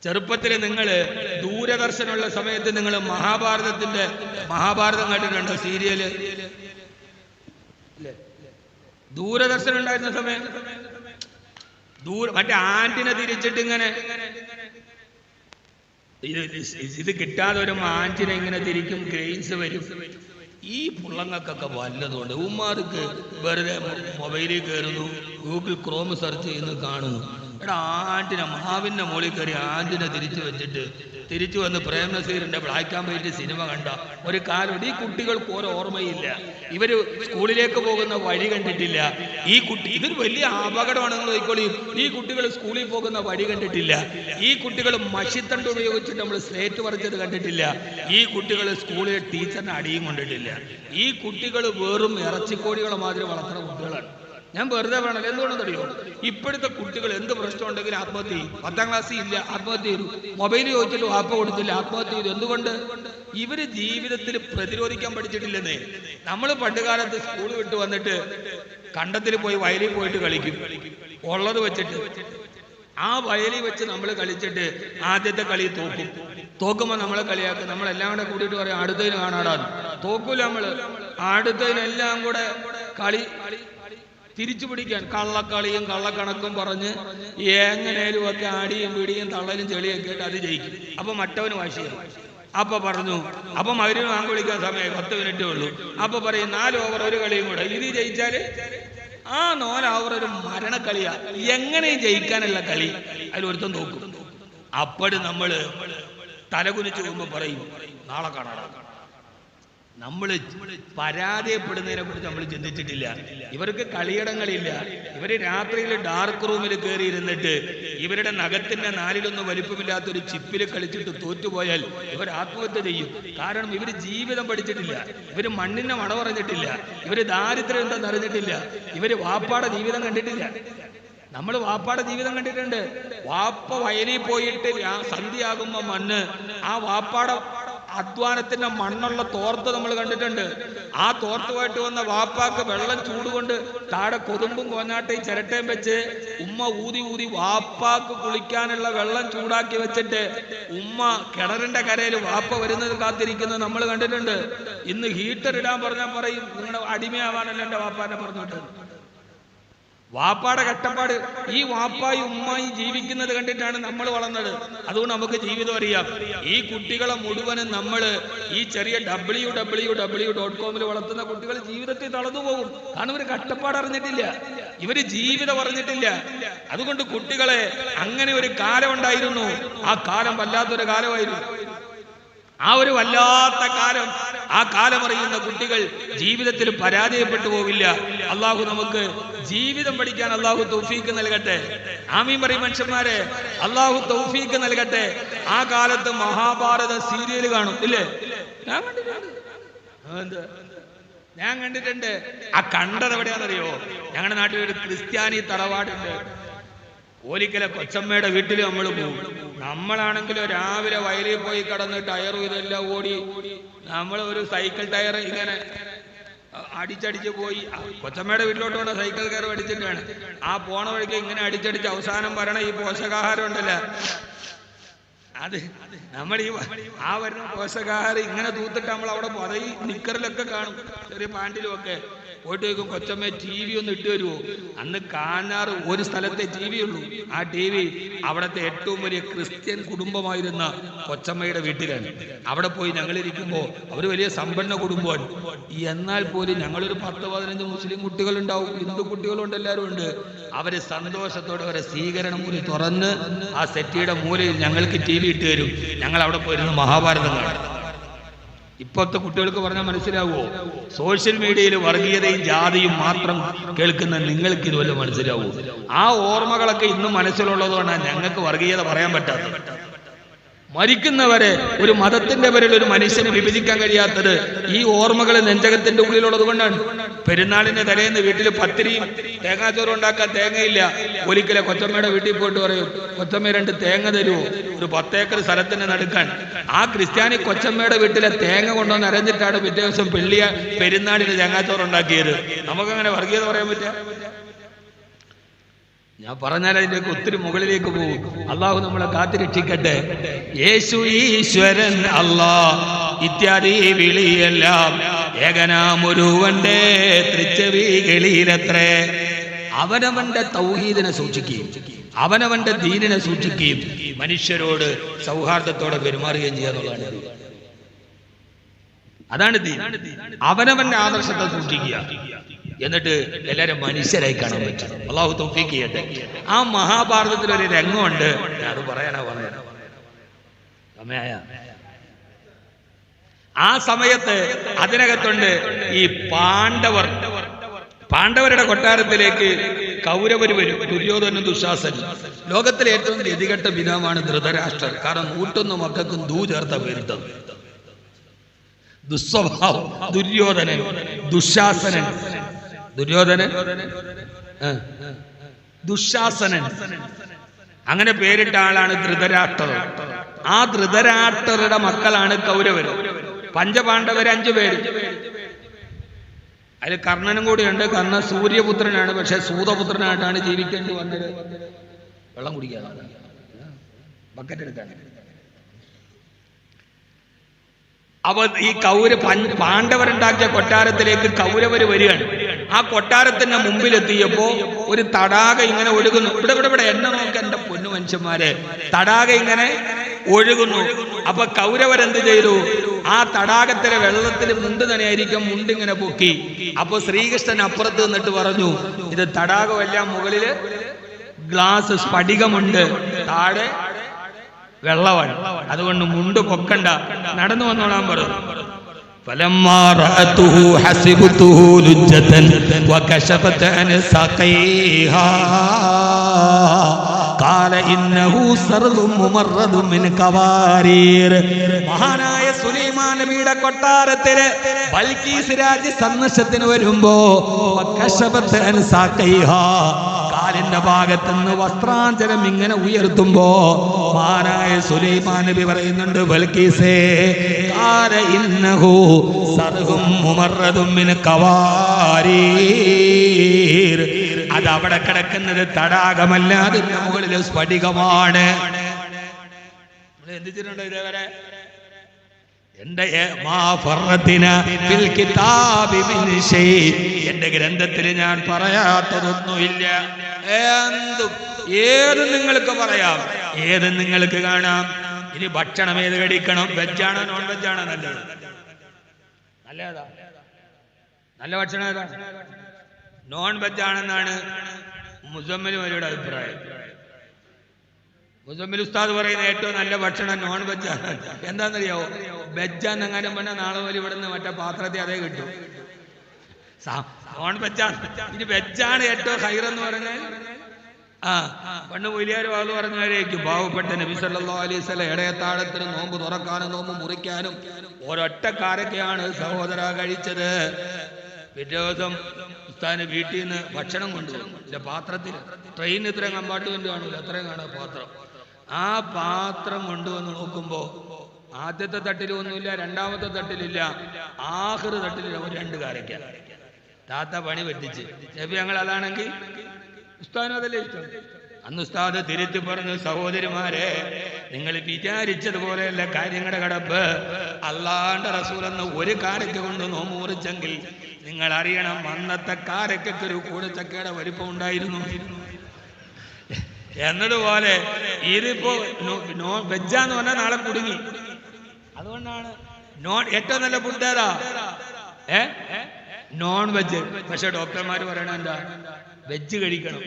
ചെറുപ്പത്തിൽ നിങ്ങൾ ദൂരദർശനമുള്ള സമയത്ത് നിങ്ങൾ മഹാഭാരതം കണ്ടിട്ടുണ്ടോ? സീരിയല് ദൂരദർശനം ഉണ്ടായിരുന്ന സമയം മറ്റേ ആന്റിനെ തിരിച്ചിട്ട് ഇങ്ങനെ ഇത് കിട്ടാതെ വരുമ്പോ ആന്റിനെ ഇങ്ങനെ തിരിക്കും, ഗ്രെയിൻസ് വരും. ഈ പുള്ളങ്ങൾക്കൊക്കെ വല്ലതുകൊണ്ട് ഉമ്മാർക്ക് വെറുതെ മൊബൈലിൽ കയറുന്നു, ഗൂഗിൾ ക്രോം സെർച്ച് ചെയ്യുന്നു, കാണുന്നു. എടാ ആന്റിനെ മാവിന്റെ മുകളിൽ കയറി ആന്റിനെ തിരിച്ചു വെച്ചിട്ട് തിരിച്ചു വന്ന് പ്രേം നസീറിന്റെ ബ്ലാക്ക് ആൻഡ് വൈറ്റ് സിനിമ കണ്ട ഒരു കാലം. ഈ കുട്ടികൾക്ക് ഓരോ ഓർമ്മയില്ല. ഇവര് സ്കൂളിലേക്ക് പോകുന്ന വഴി കണ്ടിട്ടില്ല. ഇതൊരു വലിയ അപകടമാണെന്ന് നോക്കിക്കോളി. ഈ കുട്ടികൾ സ്കൂളിൽ പോകുന്ന വഴി കണ്ടിട്ടില്ല. ഈ കുട്ടികൾ മഷിത്തണ്ട് ഉപയോഗിച്ചിട്ട് നമ്മൾ സ്ലേറ്റ് പറിച്ചത് കണ്ടിട്ടില്ല. ഈ കുട്ടികൾ സ്കൂളിൽ ടീച്ചറിനെ അടിയും കൊണ്ടിട്ടില്ല. ഈ കുട്ടികൾ വെറും ഇറച്ചിക്കോടികളെ മാതിരി വളർത്തുന്ന കുട്ടികളാണ്. ഞാൻ വെറുതെ വേണമല്ലോ. എന്തുകൊണ്ടെന്ന് അറിയോ? ഇപ്പോഴത്തെ കുട്ടികൾ എന്ത് പ്രശ്നം ഉണ്ടെങ്കിലും ആത്മഹത്യ ചെയ്യും. 10ാം ക്ലാസ്സിൽ ഇല്ല, ആത്മഹത്യ ചെയ്തു. മൊബൈൽ ചോദിച്ചിട്ട് വാപ്പ കൊടുത്തില്ല, ആത്മഹത്യ ചെയ്തു. എന്തുകൊണ്ട്? ഇവര് ജീവിതത്തിൽ പ്രതിരോധിക്കാൻ പഠിച്ചിട്ടില്ലെന്നേ. നമ്മൾ പണ്ടുകാലത്ത് സ്കൂൾ വിട്ട് വന്നിട്ട് കണ്ടത്തിൽ പോയി വയലിൽ പോയിട്ട് കളിക്കും, ഉള്ളത് വെച്ചിട്ട്. ആ വയലിൽ വെച്ച് നമ്മൾ കളിച്ചിട്ട് ആദ്യത്തെ കളി തോക്കുമ്പോൾ നമ്മളെ കളിയാക്കും. നമ്മളെല്ലാം കൂടെ കൂടിയിട്ട് പറയും അടുത്തതിന് കാണാടാന്ന്. തോക്കൂല നമ്മള്. അടുത്തതിനെല്ലാം കൂടെ കളി തിരിച്ചു പിടിക്കാൻ കള്ളക്കളിയും കള്ളക്കണക്കും പറഞ്ഞ് എങ്ങനെയും ഒക്കെ ആടിയും പിടിയും തള്ളലും ചെളിയൊക്കെ ആയിട്ട് അത് ജയിക്കും. അപ്പൊ മറ്റവന് വാശിയായി. അപ്പൊ പറഞ്ഞു, അപ്പൊ മകന് വാങ്ങി വിളിക്കാൻ സമയം 10 മിനിറ്റേ ഉള്ളൂ. അപ്പൊ പറയും 4 ഓവർ ഒരു കളിയും കൂടെ. ഇത് ജയിച്ചാല് ആ 4 ഓവർ ഒരു മരണക്കളിയാ. എങ്ങനെയും ജയിക്കാനുള്ള കളി. അതിലൊരുത്തം തോക്കും. അപ്പോഴും നമ്മള് തലകുനിച്ച് പോകുമ്പോ പറയും നാളെ കാണാം. നമ്മൾ പരാജയപ്പെടുന്നതിനെ കുറിച്ച് നമ്മൾ ചിന്തിച്ചിട്ടില്ല. ഇവർക്ക് കളിയിടങ്ങളില്ല. ഇവര് രാത്രിയിൽ ഡാർക്ക് റൂമിൽ കയറി ഇരുന്നിട്ട് ഇവരുടെ നഖത്തിന്റെ 4-1 വലിപ്പമില്ലാത്തൊരു ചിപ്പിൽ കളിച്ചിട്ട് തോറ്റുപോയാൽ ഇവർ ആത്മഹത്യ ചെയ്യും. കാരണം ഇവര് ജീവിതം പഠിച്ചിട്ടില്ല. ഇവര് മണ്ണിന്റെ മണ പറഞ്ഞിട്ടില്ല. ഇവര് ദാരിദ്ര്യം എന്താണെന്ന് അറിഞ്ഞിട്ടില്ല. ഇവര് വാപ്പാടെ ജീവിതം കണ്ടിട്ടില്ല. നമ്മൾ വാപ്പാടെ ജീവിതം കണ്ടിട്ടുണ്ട്. വാപ്പ വയലിൽ പോയിട്ട് സന്ധ്യയാകുമ്പോ മണ്ണ്, ആ വാപ്പാടെ അധ്വാനത്തിന്റെ മണ്ണുള്ള തോർത്ത് നമ്മൾ കണ്ടിട്ടുണ്ട്. ആ തോർത്തുമായിട്ട് വന്ന വാപ്പാക്ക് വെള്ളം ചൂടുകൊണ്ട് താഴെ കൊതുമ്പും കോഞ്ഞാട്ടയും ചിരട്ടയും വെച്ച് ഉമ്മ ഊതി വാപ്പാക്ക് കുളിക്കാനുള്ള വെള്ളം ചൂടാക്കി വെച്ചിട്ട് ഉമ്മ കിണറിന്റെ കരയിൽ വാപ്പ വരുന്നത് കാത്തിരിക്കുന്നത് നമ്മൾ കണ്ടിട്ടുണ്ട്. ഇന്ന് ഹീറ്റർ ഇടാൻ പറഞ്ഞാൽ പറയും നിങ്ങളുടെ അടിമയാവാനല്ല എന്റെ വാപ്പാനെ പറഞ്ഞിട്ട്. വാപ്പാടെ കഷ്ടപ്പാട്. ഈ വാപ്പായും ഉമ്മായും ജീവിക്കുന്നത് കണ്ടിട്ടാണ് നമ്മൾ വളർന്നത്. അതുകൊണ്ട് നമുക്ക് ജീവിതം അറിയാം. ഈ കുട്ടികളെ മുഴുവനും നമ്മൾ ഈ ചെറിയ www.com വളർത്തുന്ന കുട്ടികൾ ജീവിതത്തിൽ തളർന്നു പോകും. കാരണം ഇവര് കഷ്ടപ്പാട് അറിഞ്ഞിട്ടില്ല, ഇവര് ജീവിതം അറിഞ്ഞിട്ടില്ല. അതുകൊണ്ട് കുട്ടികളെ അങ്ങനെ ഒരു കാലം ഉണ്ടായിരുന്നു. ആ കാലം വല്ലാത്തൊരു കാലമായിരുന്നു. ആ ഒരു വല്ലാത്ത കാലം. ആ കാലം അറിയുന്ന കുട്ടികൾ ജീവിതത്തിൽ പരാജയപ്പെട്ടു പോവില്ല. അള്ളാഹു നമുക്ക് ജീവിതം പഠിക്കാൻ അള്ളാഹു തൗഫീക്ക് നൽകട്ടെ. ആമീൻ പറയും മനുഷ്യന്മാരെ. അള്ളാഹു തൗഫീക്ക് നൽകട്ടെ. ആ കാലത്ത് മഹാഭാരത സീരിയൽ കാണും ഇല്ലേ? ഞാൻ കണ്ടിട്ടുണ്ട്. ആ കണ്ടത് എവിടെയാണെന്നറിയോ? ഞങ്ങളുടെ നാട്ടിൽ ഒരു ക്രിസ്ത്യാനി തറവാടുണ്ട്. ഒരിക്കലെ കൊച്ചമ്മയുടെ വീട്ടിൽ നമ്മൾ പോകും. നമ്മളാണെങ്കിലോ രാവിലെ വയലിൽ പോയി കടന്ന് ടയറും ഇതെല്ലാം ഓടി നമ്മൾ ഒരു സൈക്കിൾ ടയർ ഇങ്ങനെ അടിച്ചടിച്ച് പോയി കൊച്ചമ്മയുടെ വീട്ടിലോട്ട് പോണ സൈക്കിൾ കയറി അടിച്ചിട്ടാണ്. ആ പോണ വഴിക്ക് ഇങ്ങനെ അടിച്ചടിച്ച് അവസാനം വരണ ഈ പോഷകാഹാരം ഉണ്ടല്ലോ, അത് നമ്മൾ ആ വരുന്ന പോഷകാഹാരം ഇങ്ങനെ തൂത്തിട്ട് നമ്മൾ അവിടെ പോകും. അത് ഈ നിക്കറിലൊക്കെ കാണും, ചെറിയ പാൻറ്റിലും ഒക്കെ. പോയിട്ട് ചോദിക്കും കൊച്ചമ്മ TV ഒന്ന് ഇട്ട് വരുമോ? അന്ന് കാഞ്ഞാറ് ഒരു സ്ഥലത്തെ TV ഉള്ളൂ. ആ TV അവിടുത്തെ ഏറ്റവും വലിയ ക്രിസ്ത്യൻ കുടുംബമായിരുന്ന കൊച്ചമ്മയുടെ വീട്ടിലാണ്. അവിടെ പോയി ഞങ്ങളിരിക്കുമ്പോൾ അവർ വലിയ സമ്പന്ന കുടുംബമാണ്. എന്നാൽ പോലും ഞങ്ങളൊരു 10-15 മുസ്ലിം കുട്ടികളുണ്ടാവും, ഹിന്ദു കുട്ടികളുണ്ട്, എല്ലാവരും ഉണ്ട്. അവര് സന്തോഷത്തോടെ അവരെ സ്വീകരണം മുറി തുറന്ന് ആ സെറ്റിയുടെ മൂലയിൽ ഞങ്ങൾക്ക് TV ഇട്ട് തരും. ഞങ്ങൾ അവിടെ പോയിരുന്ന മഹാഭാരതം കാണും. ഇപ്പോഴത്തെ കുട്ടികൾക്ക് പറഞ്ഞാൽ മനസ്സിലാവുമോ? സോഷ്യൽ മീഡിയയിൽ വർഗീയതയും ജാതിയും മാത്രം കേൾക്കുന്ന നിങ്ങൾക്ക് ഇതുവല്ല മനസ്സിലാവൂ? ആ ഓർമ്മകളൊക്കെ ഇന്നും മനസ്സിലുള്ളതുകൊണ്ടാണ് ഞങ്ങൾക്ക് വർഗീയത പറയാൻ പറ്റാത്തത്. മരിക്കുന്നവരെ ഒരു മതത്തിന്റെ പേരിൽ ഒരു മനുഷ്യന് വിഭജിക്കാൻ കഴിയാത്തത് ഈ ഓർമ്മകൾ നെഞ്ചകത്തിന്റെ ഉള്ളിലുള്ളത് കൊണ്ടാണ്. പെരുന്നാളിന്റെ തലേന്ന് വീട്ടിൽ പത്തിരിയും തേങ്ങാച്ചോറും ഉണ്ടാക്കാൻ തേങ്ങയില്ല. ഒരിക്കലെ കൊച്ചമ്മയുടെ വീട്ടിൽ പോയിട്ട് പറയും, കൊച്ചമ്മ 2 തേങ്ങ തരുമോ? ഒരു 10 ഏക്കർ സ്ഥലത്തിന് നടുക്കാൻ. ആ ക്രിസ്ത്യാനി കൊച്ചമ്മയുടെ വീട്ടിലെ തേങ്ങ കൊണ്ടുവന്ന് അരഞ്ഞിട്ടാണ് പിറ്റേ ദിവസം പെരുന്നാളിന് തേങ്ങാച്ചോറ് ഉണ്ടാക്കിയത്. നമുക്കങ്ങനെ വർഗീയത പറയാൻ പറ്റുക? ഞാൻ പറഞ്ഞാൽ അതിലേക്ക് ഒത്തിരി മുകളിലേക്ക് പോകും. അള്ളാഹു നമ്മളെ കാത്തുരക്ഷിക്കട്ടെ. യേശു ഈശ്വരൻ അല്ലാ ഇത്യാദി വിളിയെല്ലാം ഏകനാമൊരുവന്റെ തൃച്ചെവികളിലത്രേ. അവനവന്റെ തൗഹീദിനെ സൂക്ഷിക്കുകയും അവനവന്റെ ദീനിനെ സൂക്ഷിക്കുകയും മനുഷ്യരോട് സൗഹാർദ്ദത്തോടെ പെരുമാറുകയും ചെയ്യാന്നുള്ളതാണ്. അതാണ് ദീൻ. അവനവന്റെ ആദർശത്തെ സൂക്ഷിക്കുക, എന്നിട്ട് എല്ലാവരും മനുഷ്യരായി കാണാൻ പറ്റും. അള്ളാഹു തൗഫീഖ് ചെയ്യട്ടെ. ആ മഹാഭാരതത്തിലൊരു രംഗമുണ്ട്, അത് പറയാനാ പറഞ്ഞത്. സമയായ ആ സമയത്ത് അതിനകത്തുണ്ട് ഈ പാണ്ഡവരുടെ കൊട്ടാരത്തിലേക്ക് കൗരവര് വരും. ദുര്യോധനും ദുശാസനും. ലോകത്തിലെ ഏറ്റവും ഗതികെട്ട പിതാവാണ് ധൃതരാഷ്ട്രർ. കാരണം 101 മക്കൾക്കും ദൂ ചേർത്ത പേരിട്ടത്. ദുസ്വഭാവം. ദുര്യോധനൻ, ദുശാസനൻ, ദുശാസനൻ, അങ്ങനെ പേരിട്ട ആളാണ് ധൃതരാഷ്ട്രർ. ആ ധൃതരാഷ്ട്രരുടെ മക്കളാണ് കൗരവര്. പഞ്ചപാണ്ഡവര് 5 പേര്. അതിൽ കർണനും കൂടിയുണ്ട്. കർണൻ സൂര്യപുത്രനാണ്, പക്ഷെ സൂതപുത്രനായിട്ടാണ് ജീവിക്കേണ്ടി വന്നത്. വെള്ളം കുടിക്കാതെ ബക്കറ്റ് എടുക്കാൻ. അപ്പൊ ഈ പാണ്ഡവരുണ്ടാക്കിയ കൊട്ടാരത്തിലേക്ക് കൗരവര് വരികയാണ്. ആ കൊട്ടാരത്തിന്റെ മുമ്പിലെത്തിയപ്പോ ഒരു തടാക ഇങ്ങനെ ഒഴുകുന്നു. ഇവിടെ എന്നെ നോക്ക് എന്റെ പൊന്നു മനുഷ്യന്മാരെ, തടാക ഇങ്ങനെ ഒഴുകുന്നു. അപ്പൊ കൗരവരെന്ത് ചെയ്തു? ആ തടാകത്തിലെ വെള്ളത്തിൽ മുണ്ട് തന്നെയായിരിക്കും, മുണ്ടിങ്ങനെ പൊക്കി. അപ്പൊ ശ്രീകൃഷ്ണൻ അപ്പുറത്ത് നിന്നിട്ട് പറഞ്ഞു, ഇത് തടാകമല്ല, മുകളില് ഗ്ലാസ് സ്ഫടികമുണ്ട്, താഴെ വെള്ളമാണ്, അതുകൊണ്ട് മുണ്ട് പൊക്കണ്ട, നടന്നു വന്നോളാൻ പറഞ്ഞു. فلما رأته حسبته لجة وكشفت عن ساقيها قال إنه سرغ ممرد من قوارير. മഹാനായ സുലൈമാൻ നബിയുടെ കൊട്ടാരത്തിലെ ബൽക്കീസ് രാജ്യ സന്ദർശനത്തിന് വരുമ്പോ വകശഫത് അൻ സാഖൈഹാ, കാലിന്റെ ഭാഗത്തുനിന്ന് വസ്ത്രാഞ്ചലം ഇങ്ങനെ ഉയർത്തുമ്പോ മഹാനായ സുലൈമാൻ നബി പറയുന്നുണ്ട്, ബൽക്കീസേ ഖാല ഇന്നഹു സർഹും മുമറദും മിൻ ഖവാരീർ. അത് അവിടെ കിടക്കുന്നത് തടാകമല്ല, അതിന്റെ മുകളിൽ സ്ഫടികമാണ്. എന്തിച്ചിട്ടുണ്ടോ ഇതേവരെ? എന്റെ ഗ്രന്ഥത്തിൽ ഞാൻ പറയാത്തതൊന്നുമില്ല. എന്തും ഏതും നിങ്ങൾക്ക് പറയാം, ഏതും നിങ്ങൾക്ക് കാണാം. ഇനി ഭക്ഷണം ഏത് കഴിക്കണം? വെജാണോ നോൺ വെജാണോ നല്ലത്? നല്ലതാ, നല്ല ഭക്ഷണം ഏതാ? നോൺ വെജാണെന്നാണ് മുസമ്മിൽ വരിയുടെ അഭിപ്രായം. മുസമ്മിൽ ഉസ്താദ് പറയുന്ന ഏറ്റവും നല്ല ഭക്ഷണം നോൺ വെജാണ്. എന്താണെന്നറിയാവോ? വെജാന്നെങ്ങാനും പറഞ്ഞാൽ നാളെ പോലെ ഇവിടുന്ന് മറ്റേ പാത്രത്തിൽ അതേ കിട്ടും. നോൺ വെജാണ്. ഇനി വെജാണ് ഏറ്റവും ഹൈറെന്ന് പറഞ്ഞാൽ പണ്ട് മൊയ്ലിയാർ വാള് പറഞ്ഞവരേക്കും പാവപ്പെട്ട നബി സല്ലല്ലാഹു അലൈഹി വസല്ലം ഇടയത്താഴത്തിന് നോമ്പ് തുറക്കാനും നോമ്പ് മുറിക്കാനും ഒരൊറ്റ കാരക്കയാണ് സഹോദര കഴിച്ചത്. പിറ്റേ ദിവസം ഉസ്താദിന് വീട്ടിൽ നിന്ന് ഭക്ഷണം കൊണ്ടുപോകും. പാത്രത്തിൽ ട്രെയിനിന് ഇത്രയും കമ്പാർട്ട്മെന്റ് കാണില്ല, അത്രയും കാണാം പാത്രം. ആ പാത്രം കൊണ്ടുവന്ന് നോക്കുമ്പോ ആദ്യത്തെ തട്ടിലൊന്നുമില്ല, രണ്ടാമത്തെ തട്ടിലില്ല, ആഖിർ തട്ടിലില്ല, 2 കാരക്ക. താത്ത പണി പറ്റിച്ച്. നബി ഞങ്ങൾ അതാണെങ്കിൽ ഉസ്താദിനും അതല്ലേ ഇഷ്ടം. അന്ന് ഉസ്താദ് തിരുത്തി പറഞ്ഞു, സഹോദരിമാരെ, നിങ്ങൾ വിചാരിച്ചതുപോലെയല്ല കാര്യങ്ങളുടെ കിടപ്പ്. അള്ളാന്റെ റസൂലെന്ന് ഒരു കാരക്ക കൊണ്ട് നോമ്പ് മുറിച്ചെങ്കിൽ നിങ്ങൾ അറിയണം, അന്നത്തെ കാരക്കൊരു കൂടച്ചക്കയുടെ വലിപ്പം ഉണ്ടായിരുന്നു എന്നതുപോലെ ഇതിപ്പോ വെജാന്ന് പറഞ്ഞാൽ നാളെ കുടുങ്ങി. അതുകൊണ്ടാണ് ഏറ്റവും നല്ല ഫുഡ് ഏതാ? Non veg. പക്ഷെ ഡോക്ടർമാർ പറയണ എന്താ? വെജ് കഴിക്കണം,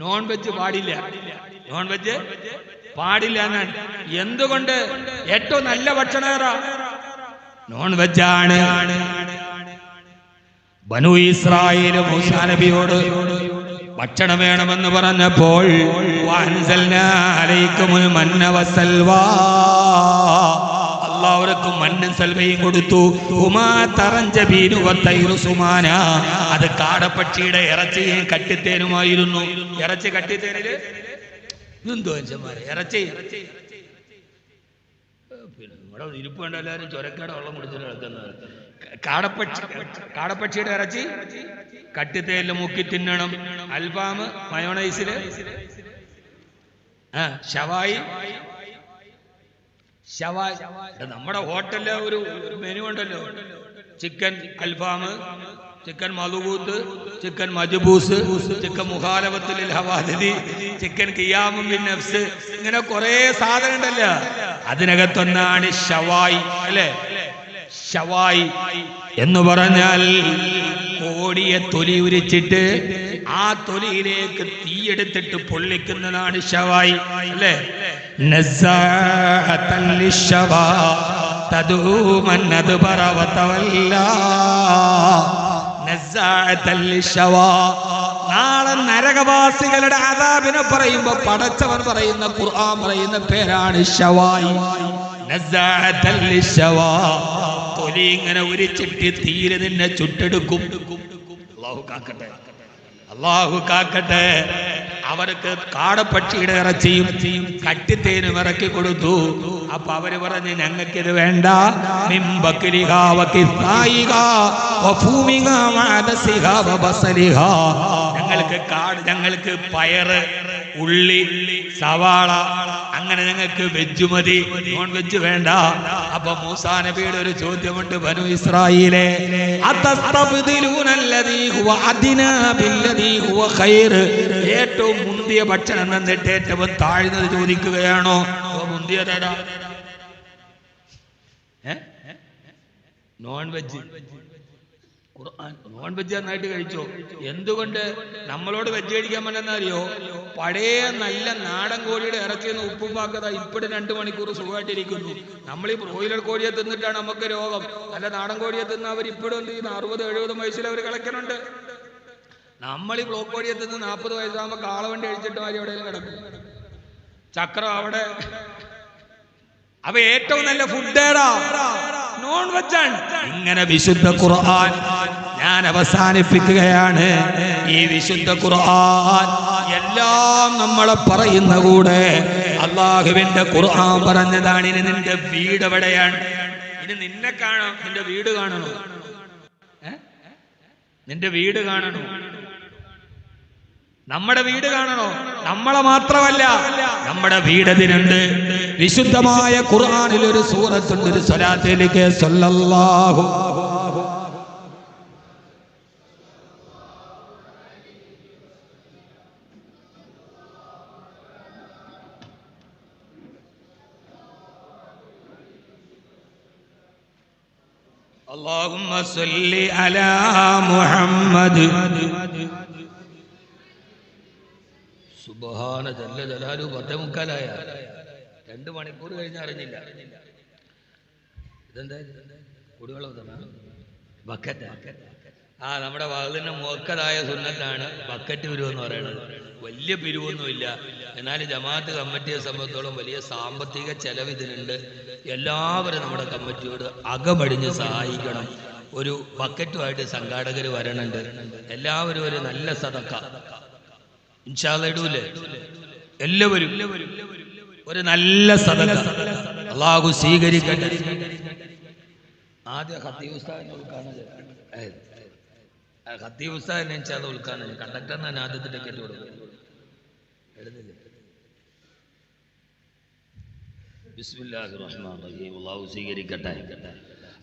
നോൺ വെജ് പാടില്ല. നോൺ വെജ് പാടില്ല എന്നാണ്. എന്തുകൊണ്ട്? ഏറ്റവും നല്ല ഭക്ഷണം ഏതാ? നോൺ വെജാണ്. ബനു ഇസ്രായേൽ മൂസാ നബിയോട് ഭക്ഷണം വേണമെന്ന് പറഞ്ഞപ്പോൾ എല്ലാവർക്കും മണ്ണും സൽവയും കൊടുത്തു. അത് കാടപ്പക്ഷിയുടെ ഇറച്ചിയും കട്ടിത്തേനുമായിരുന്നു. ഇറച്ചി കട്ടിത്തേനില് എന്തോ ഇറച്ചി പിന്നെ നിങ്ങളുടെ ഇരിപ്പ് കണ്ട എല്ലാവരും ചൊരക്കയുടെ വെള്ളം കുടിച്ചിട്ട് കിടക്കുന്നത്. കാടപ്പക്ഷിയുടെ ഇറച്ചി കട്ടിത്തേലിൽ മുക്കി തിന്നണം. അൽഫാമ് മയോണൈസില്, ഷവായി. നമ്മുടെ ഹോട്ടലിലെ ഒരു മെനു ഉണ്ടല്ലോ, ചിക്കൻ അൽഫാമ്, ചിക്കൻ മധുബൂത്ത്, ചിക്കൻ മജ്ബൂസ്, ചിക്കൻ മുഖാലഫത്തുൽ ഹവാദിദി, ചിക്കൻ ഖിയാമും ബിൻ നഫ്സ്, ഇങ്ങനെ കുറെ സാധനം ഉണ്ടല്ലോ. അതിനകത്തൊന്നാണ് ഷവായി, അല്ലേ? ഷവായി എന്ന് പറഞ്ഞാൽ കോടിയെ തൊലി ഉരിച്ചിട്ട് ആ തൊലിയിലേക്ക് തീയെടുത്തിട്ട് പൊള്ളിക്കുന്നതാണ് ഷവായി, അല്ലേ? നസ്സാഅതൻ ലിശ്ശവാ തദൂമൻ അദ്ബറ വതവല്ലാ. നസ്സാഅതൻ ലിശ്ശവാ. നാളെ നരകവാസികളുടെ അദാബിനെ പറയുമ്പോ പടച്ചവൻ പറയുന്ന, ഖുർആൻ പറയുന്ന പേരാണ് ഷവായി. നസ്സാഅതൻ ലിശ്ശവാ. തൊലി ഇങ്ങനെ ഉരിച്ചിട്ട് തീരെ നിന്നെ ചുട്ടെടുക്കും. അല്ലാഹു കാക്കട്ടെ, അല്ലാഹു കാക്കട്ടെ. അവർക്ക് കാടപ്പക്ഷിയുടെ ഇറച്ചിയും കട്ടിത്തേനും ഇറക്കി കൊടുത്തു. അപ്പൊ അവര് പറഞ്ഞ് ഞങ്ങൾക്കിത് വേണ്ട. ഞങ്ങൾക്ക് പയറ്, ഉള്ളി, സവാള, അങ്ങനെ ഞങ്ങൾക്ക് വെജ് മതി, നോൺ വെജ് വേണ്ട. അപ്പൊ മൂസാ നബിയുടെ ഒരു ചോദ്യമുണ്ട്, ബനു ഇസ്രായീലേ, ഏറ്റവും മുന്തിയ ഭക്ഷണം എന്നിട്ട് ഏറ്റവും താഴ്ന്നത് ചോദിക്കുകയാണോ? മുന്തിയതാ നോൺ വെജ്. ഖുർആൻ നോൺ വെജ് നന്നായിട്ട് കഴിച്ചോ? എന്തുകൊണ്ട് നമ്മളോട് വെജ് കഴിക്കാൻ പറ്റുന്നറിയോ? പഴയ നല്ല നാടൻ കോഴിയുടെ ഇറച്ചിയൊന്ന് ഉപ്പുമ്പാക്കത ഇപ്പോഴും 2 മണിക്കൂർ സുഖമായിട്ടിരിക്കുന്നു. നമ്മൾ ഈ ബ്രോയിലർ കോഴിയെ തിന്നിട്ടാണ് നമുക്ക് രോഗം. നല്ല നാടൻ കോഴിയെ തിന്ന് അവർ ഇപ്പോഴും എന്ത് ചെയ്യുന്നു? 60-70 വയസ്സിൽ അവർ കളിക്കുന്നുണ്ട്. നമ്മൾ ഈ ബ്ലോക്ക് കോഴിയെ തിന്ന് 40 വയസ്സാകുമ്പോൾ കാളവണ്ടി അഴിച്ചിട്ട് മാറി എവിടെയെങ്കിലും കിടക്കും. ചക്രം അവിടെ. അപ്പൊ ഏറ്റവും നല്ല ഫുഡ് ഏതാ? നോൺ വെജാണ്. ഇങ്ങനെ വിശുദ്ധ ഖുർആൻ ഞാൻ അവസാനിപ്പിക്കുകയാണ്. ഈ വിശുദ്ധ ഖുർആൻ എല്ലാം നമ്മളെ പറയുന്ന കൂടെ അള്ളാഹുവിന്റെ ഖുർആൻ പറഞ്ഞതാണ്. ഇനി നിന്റെ വീട് എവിടെയാണ്? ഇനി നിന്നെ കാണാം, നിന്റെ വീട് കാണണോ? നിന്റെ വീട് കാണണോ? നമ്മുടെ വീട് കാണണോ? നമ്മളെ മാത്രമല്ല, നമ്മുടെ വീടതിനുണ്ട്. വിശുദ്ധമായ ഖുർആനിൽ ഒരു സൂറത്തുണ്ട്, ഒരു സ്വലാത്തിലേക്ക് സല്ലല്ലാഹു അല്ലാഹുമ്മ സല്ലി അലാ മുഹമ്മദ്. സുബ്ഹാന ജല്ല ജലാലു. 10:45 2 മണിക്കൂർ കഴിഞ്ഞ് അറിഞ്ഞില്ല. ഇതെന്താ കുടിവെള്ളം ബക്കറ്റ്? നമ്മുടെ വാതിലിന് മോക്കതായ സുന്നത്താണ് ബക്കറ്റ് പിരിവെന്ന് പറയുന്നത്. വലിയ പിരിവൊന്നുമില്ല. എന്നാൽ ജമാഅത്ത് കമ്മിറ്റിയെ സംബന്ധിച്ചോളം വലിയ സാമ്പത്തിക ചെലവ് ഇതിനുണ്ട്. എല്ലാവരും നമ്മുടെ കമ്മിറ്റിയോട് അകമടിഞ്ഞ് സഹായിക്കണം. ഒരു ബക്കറ്റുമായിട്ട് സംഘാടകർ വരണുണ്ട്. എല്ലാവരും ഒരു നല്ല സദക്ക ഇൻഷാ അല്ലാഹ് ഇടൂലേ? എല്ലാവരും ഒരു നല്ല സദക്ക അല്ലാഹു സ്വീകരിക്കട്ടെ. ആദ്യം ഖത്തീബ് ഉസ്താദിനെ ഉദ്ഘാടനം ഖത്തീബ് ഉസ്താദിനെ ഇൻഷാ അല്ലാഹ് ഉദ്ഘാടനം. കണ്ടക്ടറിന് ആദ്യത്തെ ടിക്കറ്റ് കൊടുക്കും. എഴുന്നില്ലേ? ബിസ്മില്ലാഹിർ റഹ്മാനിർ റഹീം. അല്ലാഹു സ്വീകരിക്കട്ടെ,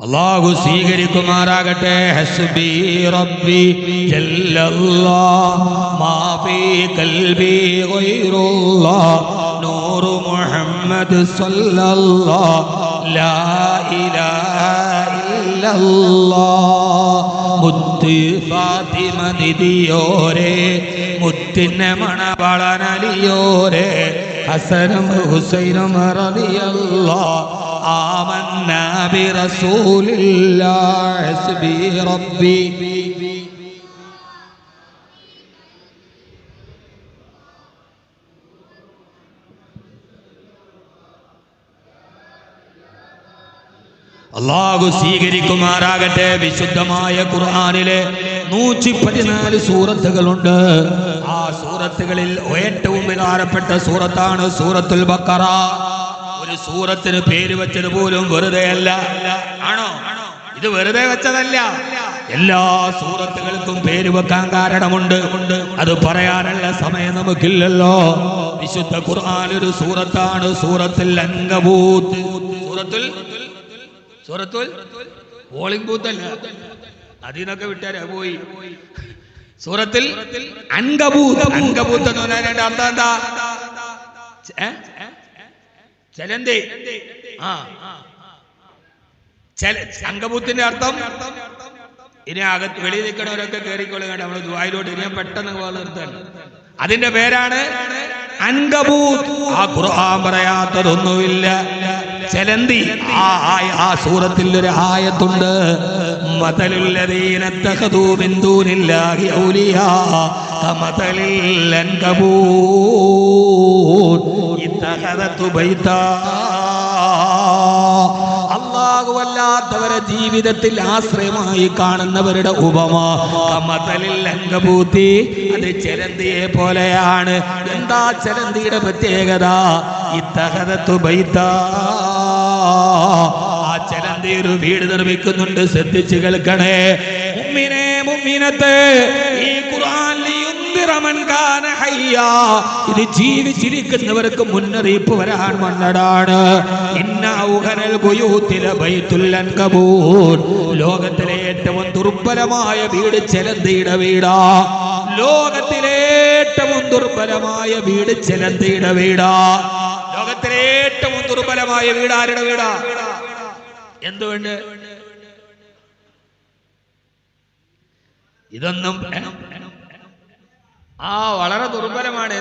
അല്ലാഹു സ്വീകരിക്കുമാറാകട്ടെ. ഹസ്ബി റബ്ബി ജല്ലല്ലാഹ് മാ ഫീ ഖൽബി ഗൈറുല്ലാഹ് നൂറു മുഹമ്മദ് സല്ലല്ലാഹ് ലാ ഇലാഹ ഇല്ലല്ലാഹ്. മുത്ത് ഫാത്തിമ ദിദിയോരേ, മുത്തിനെ മണവളനലിയോരേ, ഹസനും ഹുസൈനും റളിയല്ലാഹ്. ആമന്നാ ബിറസൂലില്ലാഹ് ഹസ്ബി റബ്ബി. അല്ലാഹു സ്വീകരിക്കുമാറാകട്ടെ. വിശുദ്ധമായ ഖുർആനിലെ 114 സൂറത്തുകളുണ്ട്. ആ സൂറത്തുകളിൽ ഏറ്റവും പ്രധാനപ്പെട്ട സൂറത്താണ് സൂറത്തുൽ ബഖറ. ഒരു സൂറത്തിന് പേര് വെച്ചത് പോലും വെറുതെ അല്ല. ആണോ? ഇത് വെറുതെ വെച്ചതല്ല. എല്ലാ സൂറത്തുകൾക്കും പേര് വെക്കാൻ കാരണമുണ്ട്. അത് പറയാനുള്ള സമയം നമുക്കില്ലല്ലോ. വിശുദ്ധ ഖുർആൻ ഒരു സൂറത്താണ്, സൂറത്തുൽ അൻകബൂത്ത്. സൂറത്തുൽ പോളിംഗ് ബൂത്ത് അല്ല, അതിനൊക്കെ വിട്ടാരാ പോയി. സൂറത്തുൽ അൻകബൂത്ത്. അൻകബൂത്ത് എന്ന് പറഞ്ഞാൽ അർത്ഥം എന്താ? ചെലന്തി. അങ്കബൂത്തിന്റെ അർത്ഥം ഇനി അകത്ത് വെളിയിൽ നിൽക്കണവരൊക്കെ കയറിക്കൊള്ളുക. നമ്മള് ദുആയിലോട്ട് ഇനി പെട്ടെന്ന് നിർത്താൻ. അതിന്റെ പേരാണ് അൻകബൂത്ത്. ആ ഖുർആൻ പറയാത്തതൊന്നുമില്ല. ചെലന്തി. ആ സൂറത്തിൽ ഒരു ആയത്തുണ്ട്, മതലുല്ലദീന തഖദൂ മിൻ ദൂനില്ലാഹി ഔലിയാ കമതലിൽ അൻകബൂത്ത് ഇത്തഖദതു ബൈതാ. അല്ലാഹുവല്ലാത്തവരെ ജീവിതത്തിൽ ആശ്രയമായി കാണുന്നവരുടെ ഉപമ കമതലിൽ അൻകബൂത്തി, അത് ചെലന്തിയെ പോലെയാണ്. എന്താ ചെലന്തിയുടെ പ്രത്യേകത? ഇത്തഖദതു ബൈതാ. ആ ചെലന്തി ഒരു വീട് നിർമ്മിക്കുന്നുണ്ട്. ശ്രദ്ധിച്ചു കേൾക്കണേ മുഅ്മിനേ മുഅ്മിനത്തേ, ഈ ഖുർആൻ ഇത് ജീവിച്ചിരിക്കുന്നവർക്ക് മുന്നറിയിപ്പ് വരാൻ വന്നതാണ്. ലോകത്തിലെ ഏറ്റവും ദുർബലമായ വീട് ചെലന്തിയുടെ വീടാ. ലോകത്തിലെ ഏറ്റവും ദുർബലമായ വീട് ചെലന്തിയുടെ വീടാ. ലോകത്തിലെ ഏറ്റവും ദുർബലമായ വീട് ആരുടെ വീടാ? എന്തുകൊണ്ട്? ഇതൊന്നും വളരെ ദുർബലമാണ്.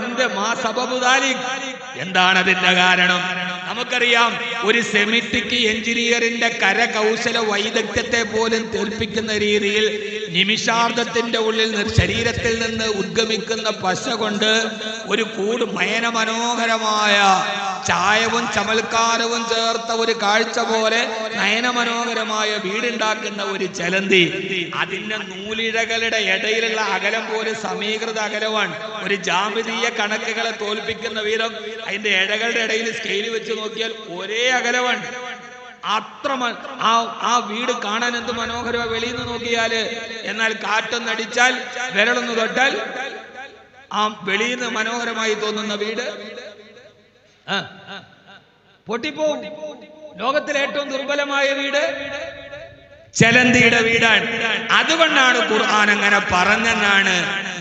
എന്താണ് അതിന്റെ കാരണം? നമുക്കറിയാം, ഒരു സെമിറ്റിക് എഞ്ചിനീയറിന്റെ കരകൗശല വൈദഗ്ധ്യത്തെ പോലും തെറിപ്പിക്കുന്ന രീതിയിൽ നിമിഷാർദ്ധത്തിന്റെ ഉള്ളിൽ ശരീരത്തിൽ നിന്ന് ഉദ്ഗമിക്കുന്ന പശ കൊണ്ട് ഒരു കൂട് നയനമനോഹരമായ ചായവും ചമൽക്കാരവും ചേർത്ത ഒരു കാഴ്ച പോലെ നയനമനോഹരമായ വീടുണ്ടാക്കുന്ന ഒരു ചെലന്തി, അതിന്റെ നൂലിഴകളുടെ ഇടയിലുള്ള അകലം പോലും സമീകൃത അകലമാണ്. ഒരു ജാമിതീയ കണക്കുകളെ തോൽപ്പിക്കുന്ന വീതം അതിന്റെ ഇഴകളുടെ ഇടയിൽ സ്കെയിൽ വെച്ച് നോക്കിയാൽ ഒരേ അകലമാണ്. അത്ര ആ വീട് കാണാൻ എന്ത് മനോഹരമാണ് വെളിയിൽ നിന്ന് നോക്കിയാല്. എന്നാൽ കാറ്റൊന്നടിച്ചാൽ, വിരളൊന്ന് തൊട്ടാൽ ആ വെളിയിൽ നിന്ന് മനോഹരമായി തോന്നുന്ന വീട് പൊട്ടിപ്പോവും. ലോകത്തിലെ ഏറ്റവും ദുർബലമായ വീട് ചെലന്തിയുടെ വീടാണ്. അതുകൊണ്ടാണ് ഖുർആൻ അങ്ങനെ പറഞ്ഞെന്നാണ്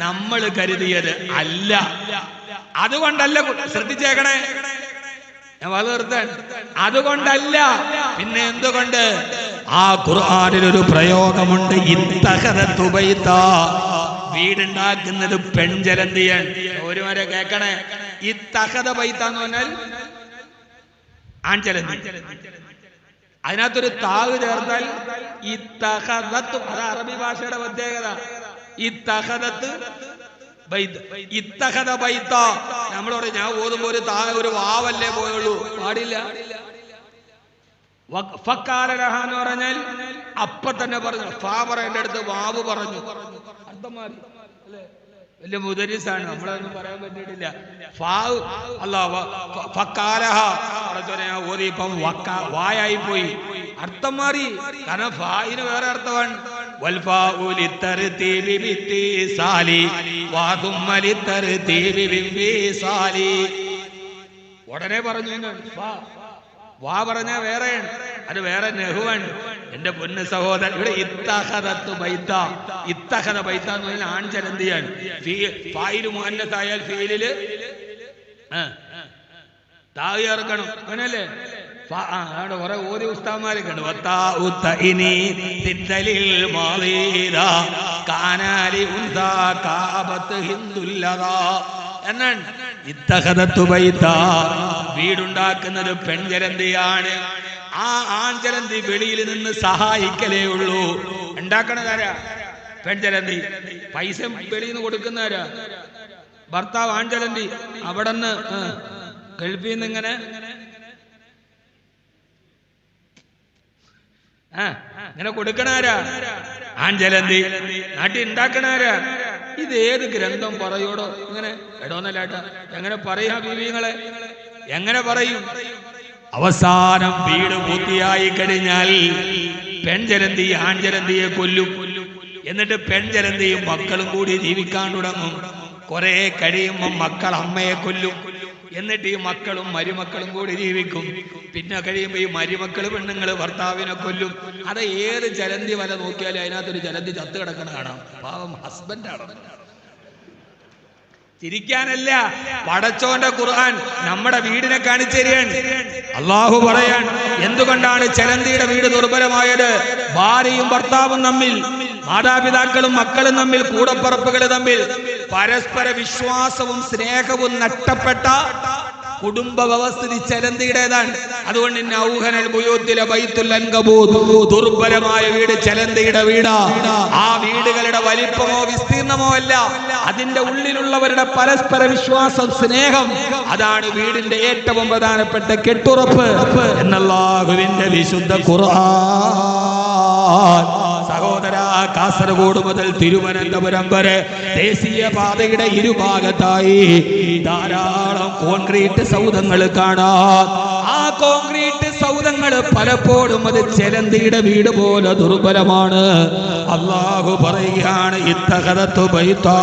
നമ്മൾ കരുതിയത്. അല്ല, അതുകൊണ്ടല്ല. ശ്രദ്ധിച്ചേക്കണേ, ഞാൻ വളർത്താൻ. അതുകൊണ്ടല്ല, പിന്നെ എന്തുകൊണ്ട്? ആ ഖുർആനിലൊരു പ്രയോഗമുണ്ട്, ഇത്തഖദതു ബൈതാ. വീടുണ്ടാക്കുന്നത് പെൺചലന്തിയാണ്. ഒരുവരെ കേൾക്കണേ, ഇത്തഖദ ബൈത എന്ന് പറഞ്ഞാൽ ആൺചലന്തി. അതിനകത്തൊരു താവ് ചേർത്താൽ ഇത്തഖദത്ത്. അത് അറബി ഭാഷയുടെ പ്രത്യേകത. ഇത്തഖദത്ത് ഇത്തഖദ ബൈത. നമ്മൾ പറയും, ഞാൻ ഓതുമ്പോ ഒരു വാവല്ലേ പോയുള്ളൂ, പാടില്ല. ഫക്കാലഹ എന്ന് പറഞ്ഞാൽ അപ്പൊ തന്നെ പറഞ്ഞു. ഫാ പറയേണ്ട അടുത്ത് വാവ് പറഞ്ഞു. അർത്ഥം മാറി അല്ലേ? വലിയ മുദരിസാണ്, നമ്മളതൊന്നും പറയാൻ പറ്റിയിട്ടില്ല. ഓതിപ്പം വായായി പോയി, അർത്ഥം മാറി. കാരണം ഫായിന് വേറെ അർത്ഥമാണ്. ഉടനെ പറഞ്ഞു വാ പറഞ്ഞ വേറെയാണ്, അത് വേറെ നെഹുവാണ്. എന്റെ പൊന്ന് സഹോദരൻ, ഇവിടെ ഇത്തഖദത്തു ബൈത. ഇത്തഖദ ബൈത എന്ന് പറഞ്ഞാൽ ആൺചലന്തിയാണ്. ഫായില് മുഅന്നസായാൽ ഫീലില് താഴെ ഇറക്കണം, അങ്ങനല്ലേ? കുറെ ഓതി ഉസ്താദ്മാരൊക്കെ ഉണ്ട്. എന്നാണ് ഇത്തഖദത്തു ബൈത. വീടുണ്ടാക്കുന്നത് പെൺചലന്തിയാണ്. ആ ആൺചലന്തി വെളിയിൽ നിന്ന് സഹായിക്കലേ ഉള്ളൂ. ഉണ്ടാക്കണതാരാ? പെൺചലന്തി. പൈസ വെളിയിൽ നിന്ന് കൊടുക്കുന്നവരാ? ഭർത്താവ് ആൺചലന്തി. അവിടെ നിന്ന് ഗൾഫിൽ നിന്ന് ഇങ്ങനെ ഇങ്ങനെ കൊടുക്കണാരാ? ആൺചലന്തി. നാട്ടിൽ ഉണ്ടാക്കണാരാ? ഇത് ഏത് ഗ്രന്ഥം പറയോടോ? ഇങ്ങനെ എടോന്നല്ലാട്ടാ, എങ്ങനെ പറയാ ബീവിങ്ങളെ? എങ്ങനെ പറയും? അവസാനം വീട് പൂർത്തിയായി കഴിഞ്ഞാൽ പെൺജലന്തി ആൺജലന്തിയെ കൊല്ലും. എന്നിട്ട് പെൺജലന്തിയും മക്കളും കൂടി ജീവിക്കാൻ തുടങ്ങും. കുറെ കഴിയുമ്പോൾ മക്കൾ അമ്മയെ കൊല്ലും. എന്നിട്ട് ഈ മക്കളും മരുമക്കളും കൂടി ജീവിക്കും. പിന്നെ കഴിയുമ്പോൾ ഈ മരുമക്കൾ പെണ്ണുങ്ങൾ ഭർത്താവിനെ കൊല്ലും. അത് ഏത് ജലന്തി വല നോക്കിയാലും അതിനകത്തൊരു ജലന്തി ചത്ത് കിടക്കണ കാണാം. പാവം ഹസ്ബൻഡാണ്. ചിരിക്കാനല്ല, പടച്ചോന്റെ ഖുർആൻ നമ്മുടെ വീടിനെ കാണിച്ചു തരികയാണ്. അള്ളാഹു പറയാൻ, എന്തുകൊണ്ടാണ് ചലന്തിയുടെ വീട് ദുർബലമായത്? ഭാര്യയും ഭർത്താവും തമ്മിൽ, മാതാപിതാക്കളും മക്കളും തമ്മിൽ, കൂടപ്പറപ്പുകൾ തമ്മിൽ പരസ്പര വിശ്വാസവും സ്നേഹവും നഷ്ടപ്പെട്ട കുടുംബ വ്യവസ്ഥിതി ചലന്തിയുടേതാണ്. അതുകൊണ്ട് ദുർബലമായ വീട് ചലന്തിയുടെ വീടാ. ആ വീടുകളുടെ വലിപ്പമോ വിസ്തീർണമോ അല്ല, അതിന്റെ ഉള്ളിലുള്ളവരുടെ പരസ്പര വിശ്വാസം, സ്നേഹം, അതാണ് വീടിന്റെ ഏറ്റവും പ്രധാനപ്പെട്ട കെട്ടുറപ്പ് എന്നല്ലാഹുവിന്റെ വിശുദ്ധ ഖുർആൻ. സഹോദരാ, കാസർഗോഡ് മുതൽ തിരുവനന്തപുരം വരെ ദേശീയ പാതയുടെ ഇരുഭാഗത്തായി ധാരാളം കോൺക്രീറ്റ് സൗധങ്ങൾ കാണാം. ആ കോൺക്രീറ്റ് സൗധങ്ങൾ പലപ്പോഴും അത് ചലന്തിയുടെ വീട് പോലെ ദുർബലമാണ്. അല്ലാഹു പറയുകയാണ്, ഇത്തഖദതു ബൈതാ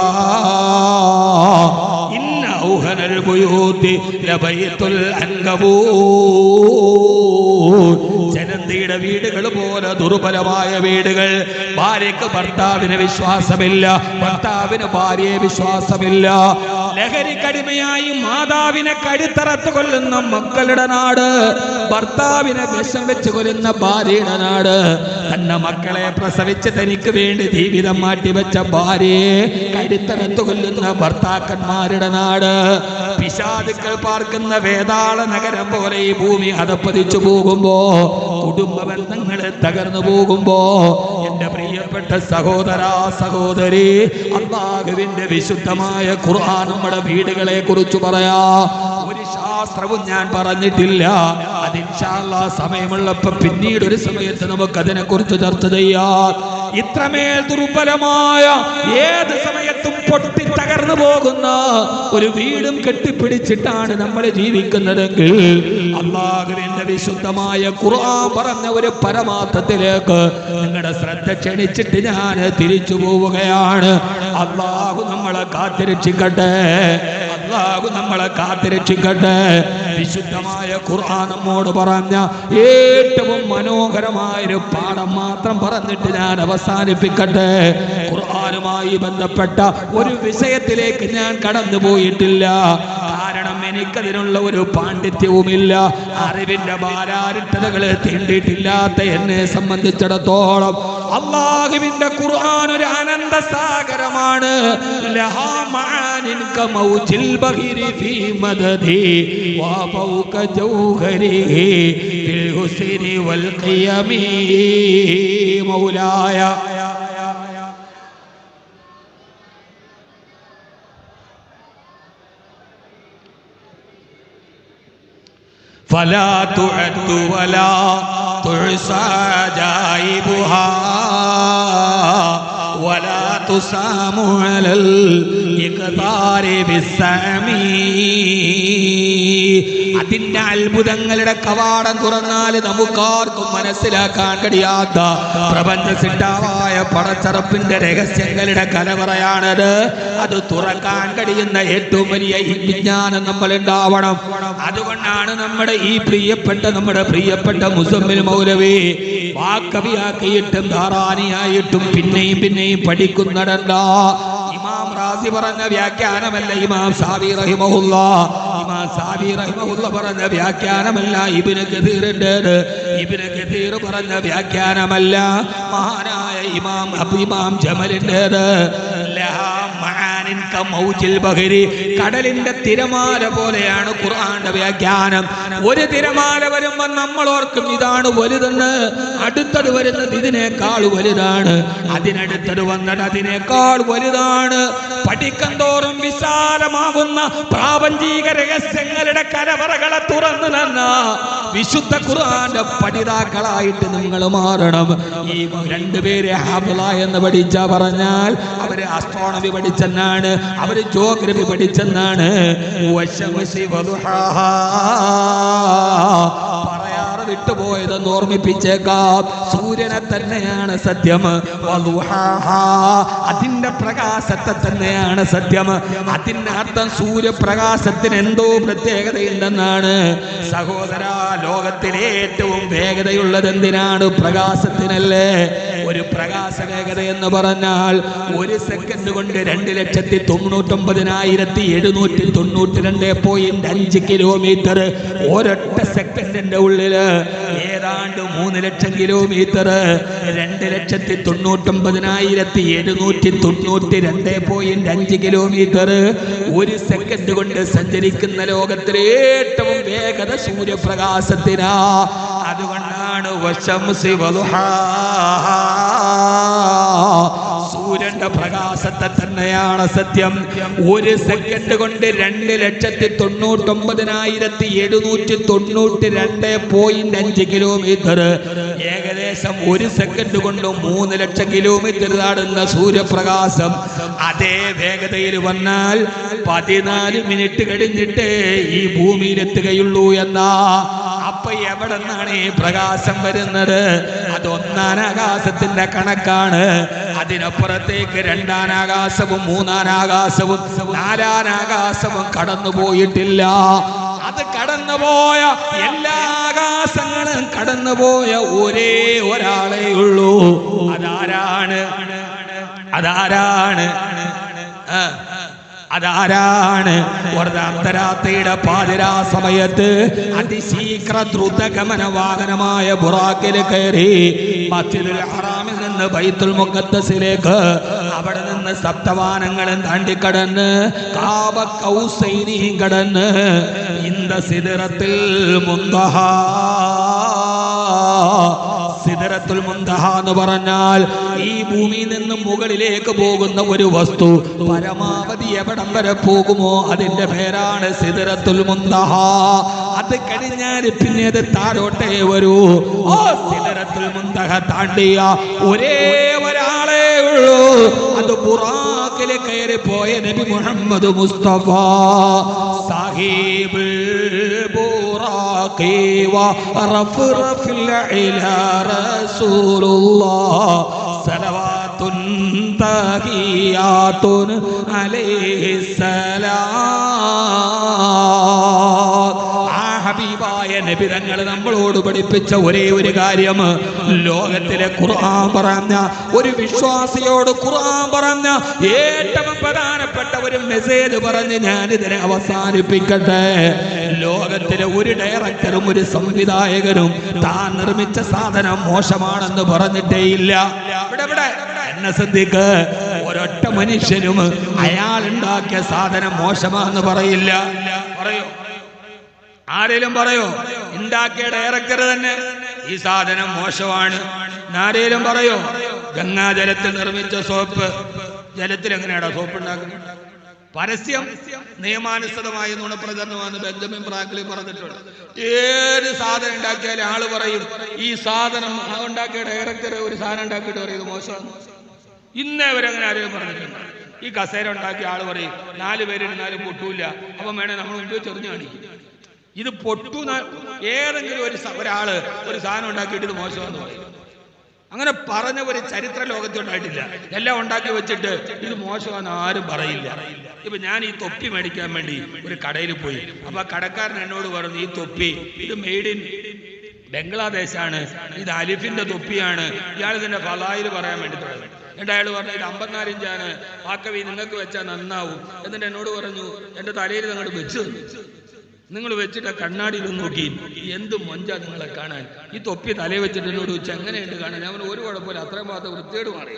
ഇന്ന ഔഹനൽ ബുയൂതി ലബൈതുൽ അൻകബൂത്. ചലന്തിയുടെ വീടുകൾ പോലെ ദുർബലമായ വീടുകൾ. ഭാര്യക്ക് ഭർത്താവിന് വിശ്വാസമില്ല, ഭർത്താവിന് ഭാര്യയെ വിശ്വാസമില്ല. ലഹരിക്കടിമയായി മാതാവിനെ കഴുത്തറത്ത് കൊല്ലുന്ന മക്കളുടെ നാട്, ഭർത്താവിനെ വിഷം വെച്ച് കൊല്ലുന്ന ഭാര്യയുടെ നാട്, തന്റെ മക്കളെ പ്രസവിച്ച് തനിക്ക് വേണ്ടി ജീവിതം മാറ്റിവെച്ച ഭാര്യയെ കഴുത്തറത്ത് കൊല്ലുന്ന ഭർത്താക്കന്മാരുടെ നാട്, പിശാചുക്കൾ പാർക്കുന്ന വേതാള നഗരം പോലെ ഈ ഭൂമി അതപ്പതിച്ചു പോകുമ്പോ, കുടുംബ ബന്ധങ്ങൾ തകർന്നു പോകുമ്പോ, എന്റെ പ്രിയപ്പെട്ട സഹോദരാ സഹോദരി, അല്ലാഹുവിന്റെ വിശുദ്ധമായ ഖുർആൻ നമ്മുടെ വീടുകളെ കുറിച്ച് പറയാ. ഒരു ശാസ്ത്രവും ഞാൻ പറഞ്ഞിട്ടില്ല. അത് ഇൻഷാ അല്ലാഹ് സമയമുള്ളപ്പോ പിന്നീട് ഒരു സമയത്ത് നമുക്ക് അതിനെ കുറിച്ച് ചർച്ച ചെയ്യാം. ഇത്രമേൽ ദുർബലമായ, ഏത് സമയത്തും പൊട്ടി തകർന്നു പോകുന്ന ഒരു വീടും കെട്ടിപ്പിടിച്ചിട്ടാണ് നമ്മൾ ജീവിക്കുന്നതെങ്കിൽ, അല്ലാഹുവിന്റെ വിശുദ്ധമായ ഖുർആൻ പറഞ്ഞ ഒരു പരമാർത്ഥത്തിലേക്ക് നിങ്ങളുടെ ശ്രദ്ധ ക്ഷണിച്ചിട്ട് ഞാൻ തിരിച്ചു പോവുകയാണ്. അല്ലാഹു നമ്മളെ കാത്തിരക്ഷിക്കട്ടെ, അല്ലാഹു നമ്മളെ കാത്തിരക്ഷിക്കട്ടെ. വിശുദ്ധമായ ഖുർആൻ നമ്മോട് പറഞ്ഞ ഏറ്റവും മനോഹരമായൊരു പാഠം മാത്രം പറഞ്ഞിട്ട് ഞാൻ അവസാനിപ്പിക്കട്ടെ. ഖുർആനുമായി ബന്ധപ്പെട്ട ഒരു വിഷയത്തിലേക്ക് ഞാൻ കടന്നു പോയിട്ടില്ല. കാരണം എനിക്കതിനുള്ള ഒരു പാണ്ഡിത്യവുമില്ല. അറിവിന്റെ ബാലാരിട്ടതകൾ തീണ്ടിയിട്ടില്ലാത്ത എന്നെ സംബന്ധിച്ചിടത്തോളം അല്ലാഹുവിന്റെ ഖുർആൻ ഒരു അനന്ത സാഗരമാണ്. ലഹാ മആനിൻ കമൗജിൽ ബഹിരി ഫീ മദദി വഫൗക ജൗഹരിഹി ബിൽ ഹുസ്നി വൽ ഖിയമി മൗലായ. فلا تعد ولا تحصى عجائبها ولا تسام على الإقدار بالسامي. അതിന്റെ അത്ഭുതങ്ങളുടെ കവാടം തുറന്നാൽ നമുക്കാർക്കും മനസ്സിലാക്കാൻ കഴിയാത്ത പ്രപഞ്ച സിദ്ധാവായ പടച്ചറപ്പിന്റെ രഹസ്യങ്ങളുടെ കലവറയാണത്. അത് തുറക്കാൻ കഴിയുന്ന ഏറ്റവും വലിയ വിജ്ഞാനം നമ്മൾ ഉണ്ടാവണം. അതുകൊണ്ടാണ് നമ്മുടെ പ്രിയപ്പെട്ട മുസമ്മിൽ മൗലവി വാക്കവിയാക്കിയിട്ടും ധാരാനിയായിട്ടും പിന്നെയും പഠിക്കുന്നുണ്ടല്ല. ഇമാം റാസി പറഞ്ഞ വ്യാഖ്യാനമല്ല ഇമാം സാവി റഹിമഹുല്ലാ പറഞ്ഞ വ്യാഖ്യാനമല്ല ഇബ്നു കഥീർ പറഞ്ഞ വ്യാഖ്യാനമല്ല മഹാനായ ഇമാം ജമലിന്റേത്. കടലിന്റെ തിരമാല പോലെയാണ് ഖുർആന്റെ വ്യാഖ്യാനം. ഒരു തിരമാല വരുമ്പോൾ നമ്മൾ ഓർക്കും ഇതാണ് വലുതെന്ന്, അടുത്തത് വരുന്നത് ഇതിനേക്കാൾ വലുതാണ്, അതിനടുത്തത് വന്നത് അതിനേക്കാൾ വലുതാണ്. പഠിക്കും തോറും വിശാലമാകുന്ന പ്രാപഞ്ചിക രഹസ്യങ്ങളുടെ കലവറകളെ തുറന്നു തന്ന വിശുദ്ധ ഖുർആന്റെ പഠിതാക്കളായിട്ട് നിങ്ങൾ മാറണം. ഈ രണ്ടുപേരെ ഹാഫിള എന്ന് പഠിച്ച പറഞ്ഞാൽ അവര് ആസ്ട്രോണമി പഠിച്ചെന്നാണ്, അവര് ജോഗ്രഫി പഠിച്ചെന്നാണ്. പറയാറ് വിട്ടുപോയത് പോയതെന്ന് ഓർമ്മിപ്പിച്ചേക്കാം. സൂര്യനെ തന്നെയാണ് സത്യം, അതിന്റെ പ്രകാശത്തെ തന്നെയാണ് സത്യം. അതിന്റെ അർത്ഥം സൂര്യപ്രകാശത്തിന് എന്തോ പ്രത്യേകതയുണ്ടെന്നാണ്. സഹോദര, ലോകത്തിലെ ഏറ്റവും വേഗതയുള്ളത് എന്തിനാണ്? പ്രകാശത്തിനല്ലേ. ഒരു പ്രകാശ വേഗത എന്ന് പറഞ്ഞാൽ 1 സെക്കൻഡ് കൊണ്ട് 2,99,792.5 കിലോമീറ്റർ. ഒരൊറ്റ സെക്കൻഡിന്റെ ഉള്ളില് ഏതാണ്ട് 3 ലക്ഷം കിലോമീറ്റർ. 2,99,792.5 കിലോമീറ്റർ 1 സെക്കൻഡ് കൊണ്ട് സഞ്ചരിക്കുന്ന ലോകത്തിലെ ഏറ്റവും വേഗത സൂര്യപ്രകാശത്തിനാ. അതുകൊണ്ടാണ് വശംസി വളുഹാ, സൂര്യന്റെ പ്രകാശത്തെ തന്നെയാണ് സത്യം. 1 സെക്കൻഡ് കൊണ്ട് 2,99,792.5 കിലോമീറ്റർ, ഏകദേശം 1 സെക്കൻഡ് കൊണ്ട് 3 ലക്ഷം കിലോമീറ്റർ താടുന്ന സൂര്യപ്രകാശം അതേ വേഗതയിൽ വന്നാൽ 14 മിനിറ്റ് കഴിഞ്ഞിട്ടേ ഈ ഭൂമിയിലെത്തുകയുള്ളൂ എന്നാ. അപ്പൊ എവിടെ നിന്നാണ് ഈ പ്രകാശം വരുന്നത്? അത് 1-ാം ആകാശത്തിന്റെ കണക്കാണ്. അതിനപ്പുറത്തേക്ക് 2-ാം ആകാശവും 3-ാം ആകാശവും 4-ാം ആകാശവും കടന്നുപോയിട്ടില്ല. അത് കടന്നുപോയ എല്ലാ ആകാശങ്ങളും കടന്നുപോയ ഒരേ ഒരാളേ ഉള്ളൂ. അതാരാണ്? അർദ്ധരാത്രിയുടെ പാതിരാ സമയത്ത് അതിശീഘ്ര ദ്രുതഗമന വാഹനമായ ബുറാക്കിൽ കയറി മസ്ജിദുൽ ഹറാമിൽ നിന്ന് ബൈത്തുൽ മുഖദ്ദസിലേക്ക്, അവിടെ നിന്ന് സപ്തവാനങ്ങളും താണ്ടിക്കടന്ന് കാബ കൗസൈനിയും കടന്ന് ഇന്ദ സിദ്റത്തുൽ മുൻതഹ. സിദ്റത്തുൽ മുൻതഹ എന്ന് പറഞ്ഞാൽ ഈ ഭൂമിയിൽ നിന്നും മുകളിലേക്ക് പോകുന്ന ഒരു വസ്തു പരമാവധി എവിടം വരെ പോകുമോ അതിന്റെ പേരാണ് സിദ്റത്തുൽ മുൻതഹ. അത് കഴിഞ്ഞാൽ പിന്നെ അത് താഴോട്ടേ വരൂ. ഓ സിദ്റത്തുൽ മുൻതഹ താണ്ടിയ ഒരേ ഒരാളേ ഉള്ളൂ. അത് ബുറാക്കിലെ കയറി പോയ നബി മുഹമ്മദ് മുസ്തഫ സാഹിബ് ബുറാഖി വറഫറഫിൽ ഇലാ റസൂലുള്ളാഹ് സലവാത്തുൻ തഹിയാത്തുൻ അലൈഹിസ്സലാം. ഹബീബായ നബി തങ്ങൾ നമ്മളോട് പഠിപ്പിച്ച ഒരേ ഒരു കാര്യം, ലോകത്തിലെ ഖുർആൻ പറഞ്ഞ ഒരു വിശ്വാസിയോട് ഖുർആൻ പറഞ്ഞ ഏറ്റവും പ്രധാനപ്പെട്ട ഒരു മെസ്സേജ് പറഞ്ഞ് ഞാനിതിനെ അവസാനിപ്പിക്കട്ടെ. ലോകത്തിലെ ഒരു ഡയറക്ടറും ഒരു സംവിധായകനും താൻ നിർമ്മിച്ച സാധനം മോശമാണെന്ന് പറഞ്ഞിട്ടേ ഇല്ല. ഇവിടെ എന്നെ ശ്രദ്ധിക്ക്, ഒരൊറ്റ മനുഷ്യനും അയാൾ ഉണ്ടാക്കിയ സാധനം മോശമാണെന്ന് പറയില്ല. പറയോ? ആരേലും പറയോ? ഉണ്ടാക്കിയ ഡയറക്ടർ തന്നെ ഈ സാധനം മോശമാണ്. ആരേലും പറയോ? ഗംഗാജലത്തിൽ നിർമ്മിച്ച സോപ്പ്, ജലത്തിൽ എങ്ങനെയാണോ സോപ്പ് ഉണ്ടാക്കുന്നത്? പരസ്യം നിയമാനുസൃതമായ നുണപ്രചരണമാണ് ബെഞ്ചമിൻ ഫ്രാങ്ക്ലിൻ പറഞ്ഞിട്ടുണ്ട്. ഏത് സാധനം ഉണ്ടാക്കിയാലും ആള് പറയും ഈ സാധനം ഉണ്ടാക്കിയ ഡയറക്ടർ ഒരു സാധനം ഉണ്ടാക്കിയിട്ട് പറയും മോശമാണ്. ഇന്നേ വരെങ്ങനെ ആരെയും പറഞ്ഞിട്ടുണ്ട്. ഈ കസേര ഉണ്ടാക്കിയ ആള് പറയും 4 പേരിരുന്നാലും പൊട്ടൂല്ല, അപ്പം വേണേ നമ്മൾ മുമ്പ് ചെറിഞ്ഞു കാണിക്കും. ഇത് പൊട്ടുന്ന ഏതെങ്കിലും ഒരാള് ഒരു സാധനം ഉണ്ടാക്കിയിട്ട് ഇത് മോശമാണെന്ന് പറയും. അങ്ങനെ പറഞ്ഞ ഒരു ചരിത്ര ലോകത്തിൽ ഉണ്ടായിട്ടില്ല. എല്ലാം ഉണ്ടാക്കി വെച്ചിട്ട് ഇത് മോശമാണെന്ന് ആരും പറയില്ല. ഇപ്പൊ ഞാൻ ഈ തൊപ്പി മേടിക്കാൻ വേണ്ടി ഒരു കടയിൽ പോയി. അപ്പൊ ആ കടക്കാരൻ എന്നോട് പറഞ്ഞു, ഈ തൊപ്പി ഇത് മെയ്ഡ് ഇൻ ബംഗ്ലാദേശാണ്, ഇത് അലിഫിന്റെ തൊപ്പിയാണ്. ഇയാൾ ഇതിന്റെ ഫലായിൽ പറയാൻ വേണ്ടി തുടങ്ങി. എന്നിട്ട് അയാൾ പറഞ്ഞു ഇത് 54 ഇഞ്ചാണ്, വാക്കവി നിങ്ങൾക്ക് വെച്ചാൽ നന്നാവും. എന്നിട്ട് എന്നോട് പറഞ്ഞു എന്റെ തലയിൽ നിങ്ങൾ വെച്ചു, നിങ്ങൾ വെച്ചിട്ട് കണ്ണാടിയിൽ നോക്കി എന്ത് മൊഞ്ചാ നിങ്ങളെ കാണാൻ. ഈ തൊപ്പി തലയിൽ വെച്ചിട്ട് എന്നോട് വെച്ച് എങ്ങനെയുണ്ട് കാണാൻ? ഞാൻ ഒരു കുഴപ്പമില്ല, അത്രയും ഭാഗത്ത് വൃത്തിയോട് മാറി.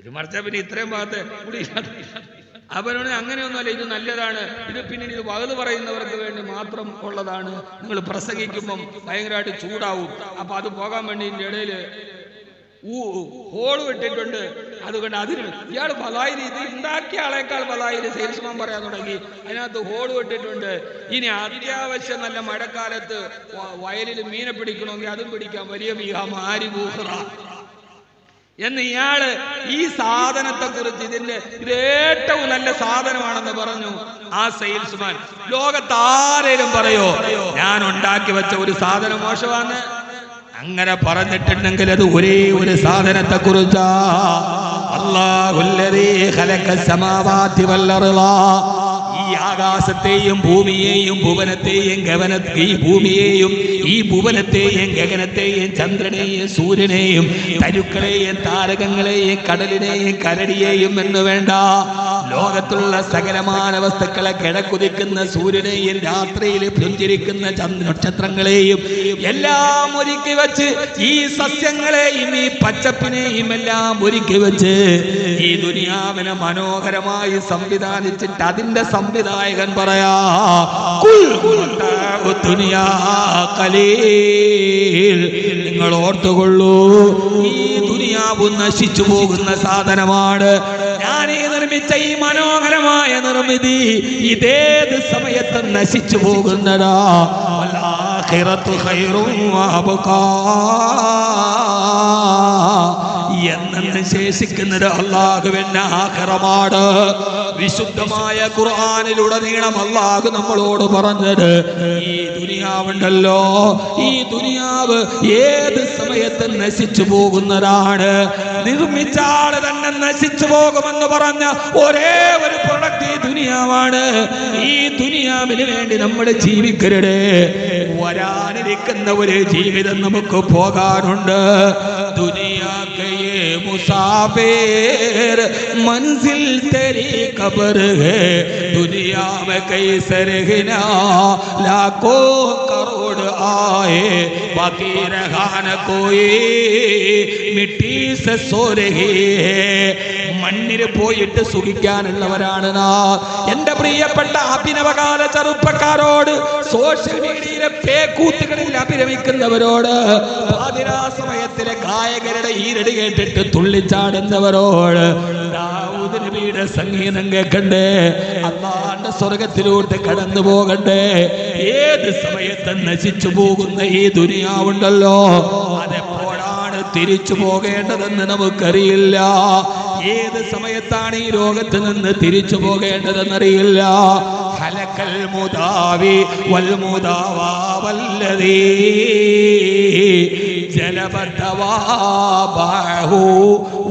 ഇത് മറിച്ചാൽ പിന്നെ ഇത്രയും ഭാഗത്ത് കൂടി അവരോട് അങ്ങനെയൊന്നുമല്ല, ഇത് നല്ലതാണ്, ഇത് പിന്നെ ഇത് വകത് പറയുന്നവർക്ക് വേണ്ടി മാത്രം ഉള്ളതാണ്. നിങ്ങൾ പ്രസംഗിക്കുമ്പം ഭയങ്കരമായിട്ട് ചൂടാവും. അപ്പൊ അത് പോകാൻ വേണ്ടി ഇതിൻ്റെ ഇടയിൽ ഹോള് വിട്ടിട്ടുണ്ട്. അതുകൊണ്ട് അതിന് ഇയാൾ ബലായിൽ ഇത് ഉണ്ടാക്കിയ ആളേക്കാൾ ബലായിൽ സെയിൽസ്മാൻ പറയാൻ തുടങ്ങി. അതിനകത്ത് ഹോള് വിട്ടിട്ടുണ്ട്. ഇനി അത്യാവശ്യം നല്ല മഴക്കാലത്ത് വയലിൽ മീനെ പിടിക്കണമെങ്കിൽ അതും പിടിക്കാം, വലിയ മീഹാരി ബൂഹറ എന്ന് ഇയാള് ഈ സാധനത്തെ കുറിച്ച് ഇത് ഏറ്റവും നല്ല സാധനമാണെന്ന് പറഞ്ഞു. ആ സെയിൽസ്മാൻ ലോകത്ത് ആരേലും പറയോ ഞാൻ ഉണ്ടാക്കി വെച്ച ഒരു സാധനം മോശമാണ്? അങ്ങനെ പറഞ്ഞിട്ടുണ്ടെങ്കിൽ അത് ഒരേ ഒരു സാധനത്തെ കുറിച്ചാ. അല്ലാഹുല്ലദീ ഖലഖസ് സമാവാതി വൽ അർള, ഈ ആകാശത്തെയും ഭൂമിയെയും ഭുവനത്തെയും ഈ ഭൂമിയെയും ഈ ഭുവനത്തെയും ഗഗനത്തെയും ചന്ദ്രനെയും സൂര്യനെയും തരുക്കളെയും താരകങ്ങളെയും കടലിനെയും കരടിയെയും എന്ന് വേണ്ട, ലോകത്തുള്ള സകലമാന വസ്തുക്കളെ കിഴക്കുതിക്കുന്ന സൂര്യനെയും രാത്രിയിൽ പുഞ്ചിരിക്കുന്ന നക്ഷത്രങ്ങളെയും എല്ലാം ഒരുക്കി വെച്ച്, ഈ സസ്യങ്ങളെയും ഈ പച്ചപ്പിനെയും എല്ലാം ഒരുക്കി വെച്ച് ഈ ദുനിയാവിനെ മനോഹരമായി സംവിധാനിച്ചിട്ട് അതിന്റെ സംവിധായകൻ പറയാ നിങ്ങൾ ഓർത്തുകൊള്ളൂ, ഈ ദുനിയാവ് നശിച്ചു പോകുന്ന സാധനമാണ്. ഞാനീ നിർമ്മിച്ച ഈ മനോഹരമായ നിർമ്മിതി ഇതേത് സമയത്ത് നശിച്ചു പോകുന്നതാ. വൽആഖിറതു ഖൈറും വഅബ്ഖാ, എന്നു ശേഷിക്കുന്നത് അല്ലാഹുവിന്റെ ആഖിറമാണ്. വിശുദ്ധമായ ഖുർആനിലുടനീളം അല്ലാഹു നമ്മളോട് പറഞ്ഞത് ഈ ദുനിയാവുണ്ടല്ലോ, ഈ ദുനിയാവ് ഏത് സമയത്ത് നശിച്ചു പോകുന്നതാണ്. നിർമ്മിച്ച ആള് തന്നെ നശിച്ചു പോകുമെന്ന് പറഞ്ഞ ഒരേ ഒരു പ്രൊഡക്റ്റ് ഈ ദുനിയാവാണ്. ഈ ദുനിയാവിന് വേണ്ടി നമ്മൾ ജീവിക്കരുത്. വരാനിരിക്കുന്ന ഒരു ജീവിതം നമുക്ക് പോകാനുണ്ട്. ദുനിയാക്കേ മുസാഫിർ मंजिल तेरी कब्र है, दुनिया में कई सरगना लाखों करोड़ आए, बाकी रहा न कोई मिट्टी से सो रही है. മണ്ണിൽ പോയിട്ട് സുഖിക്കാനുള്ളവരാണ് നാം. എന്റെ പ്രിയപ്പെട്ട അഭിനവകാല ചെറുപ്പക്കാരോട്, സോഷ്യൽ മീഡിയയിലെ പേക്കൂത്തുകളിൽ അഭിരമിക്കുന്നവരോട്, പാതിരാ സമയത്തിലെ ഗായകരുടെ ഈരടി കേട്ടിട്ട് തുള്ളിച്ചാടുന്നവരോട്, ദാവൂദ് നബിയുടെ സംഗീതം കേൾക്കണ്ടേ, അല്ലാഹുവിന്റെ സ്വർഗത്തിലോട്ട് കടന്നു പോകണ്ടേ. ഏത് സമയത്ത് നശിച്ചു പോകുന്ന ഈ ദുനിയാവുണ്ടല്ലോ, അതെപ്പോഴാണ് തിരിച്ചു പോകേണ്ടതെന്ന് നമുക്കറിയില്ല. ഏത് സമയത്താണ് ഈ ലോകത്ത് നിന്ന് തിരിച്ചു പോകേണ്ടതെന്നറിയില്ല. ഹലക്കൽ മുദാവി വൽ മുദാവാ വല്ലദീ ജലബദവാബഹു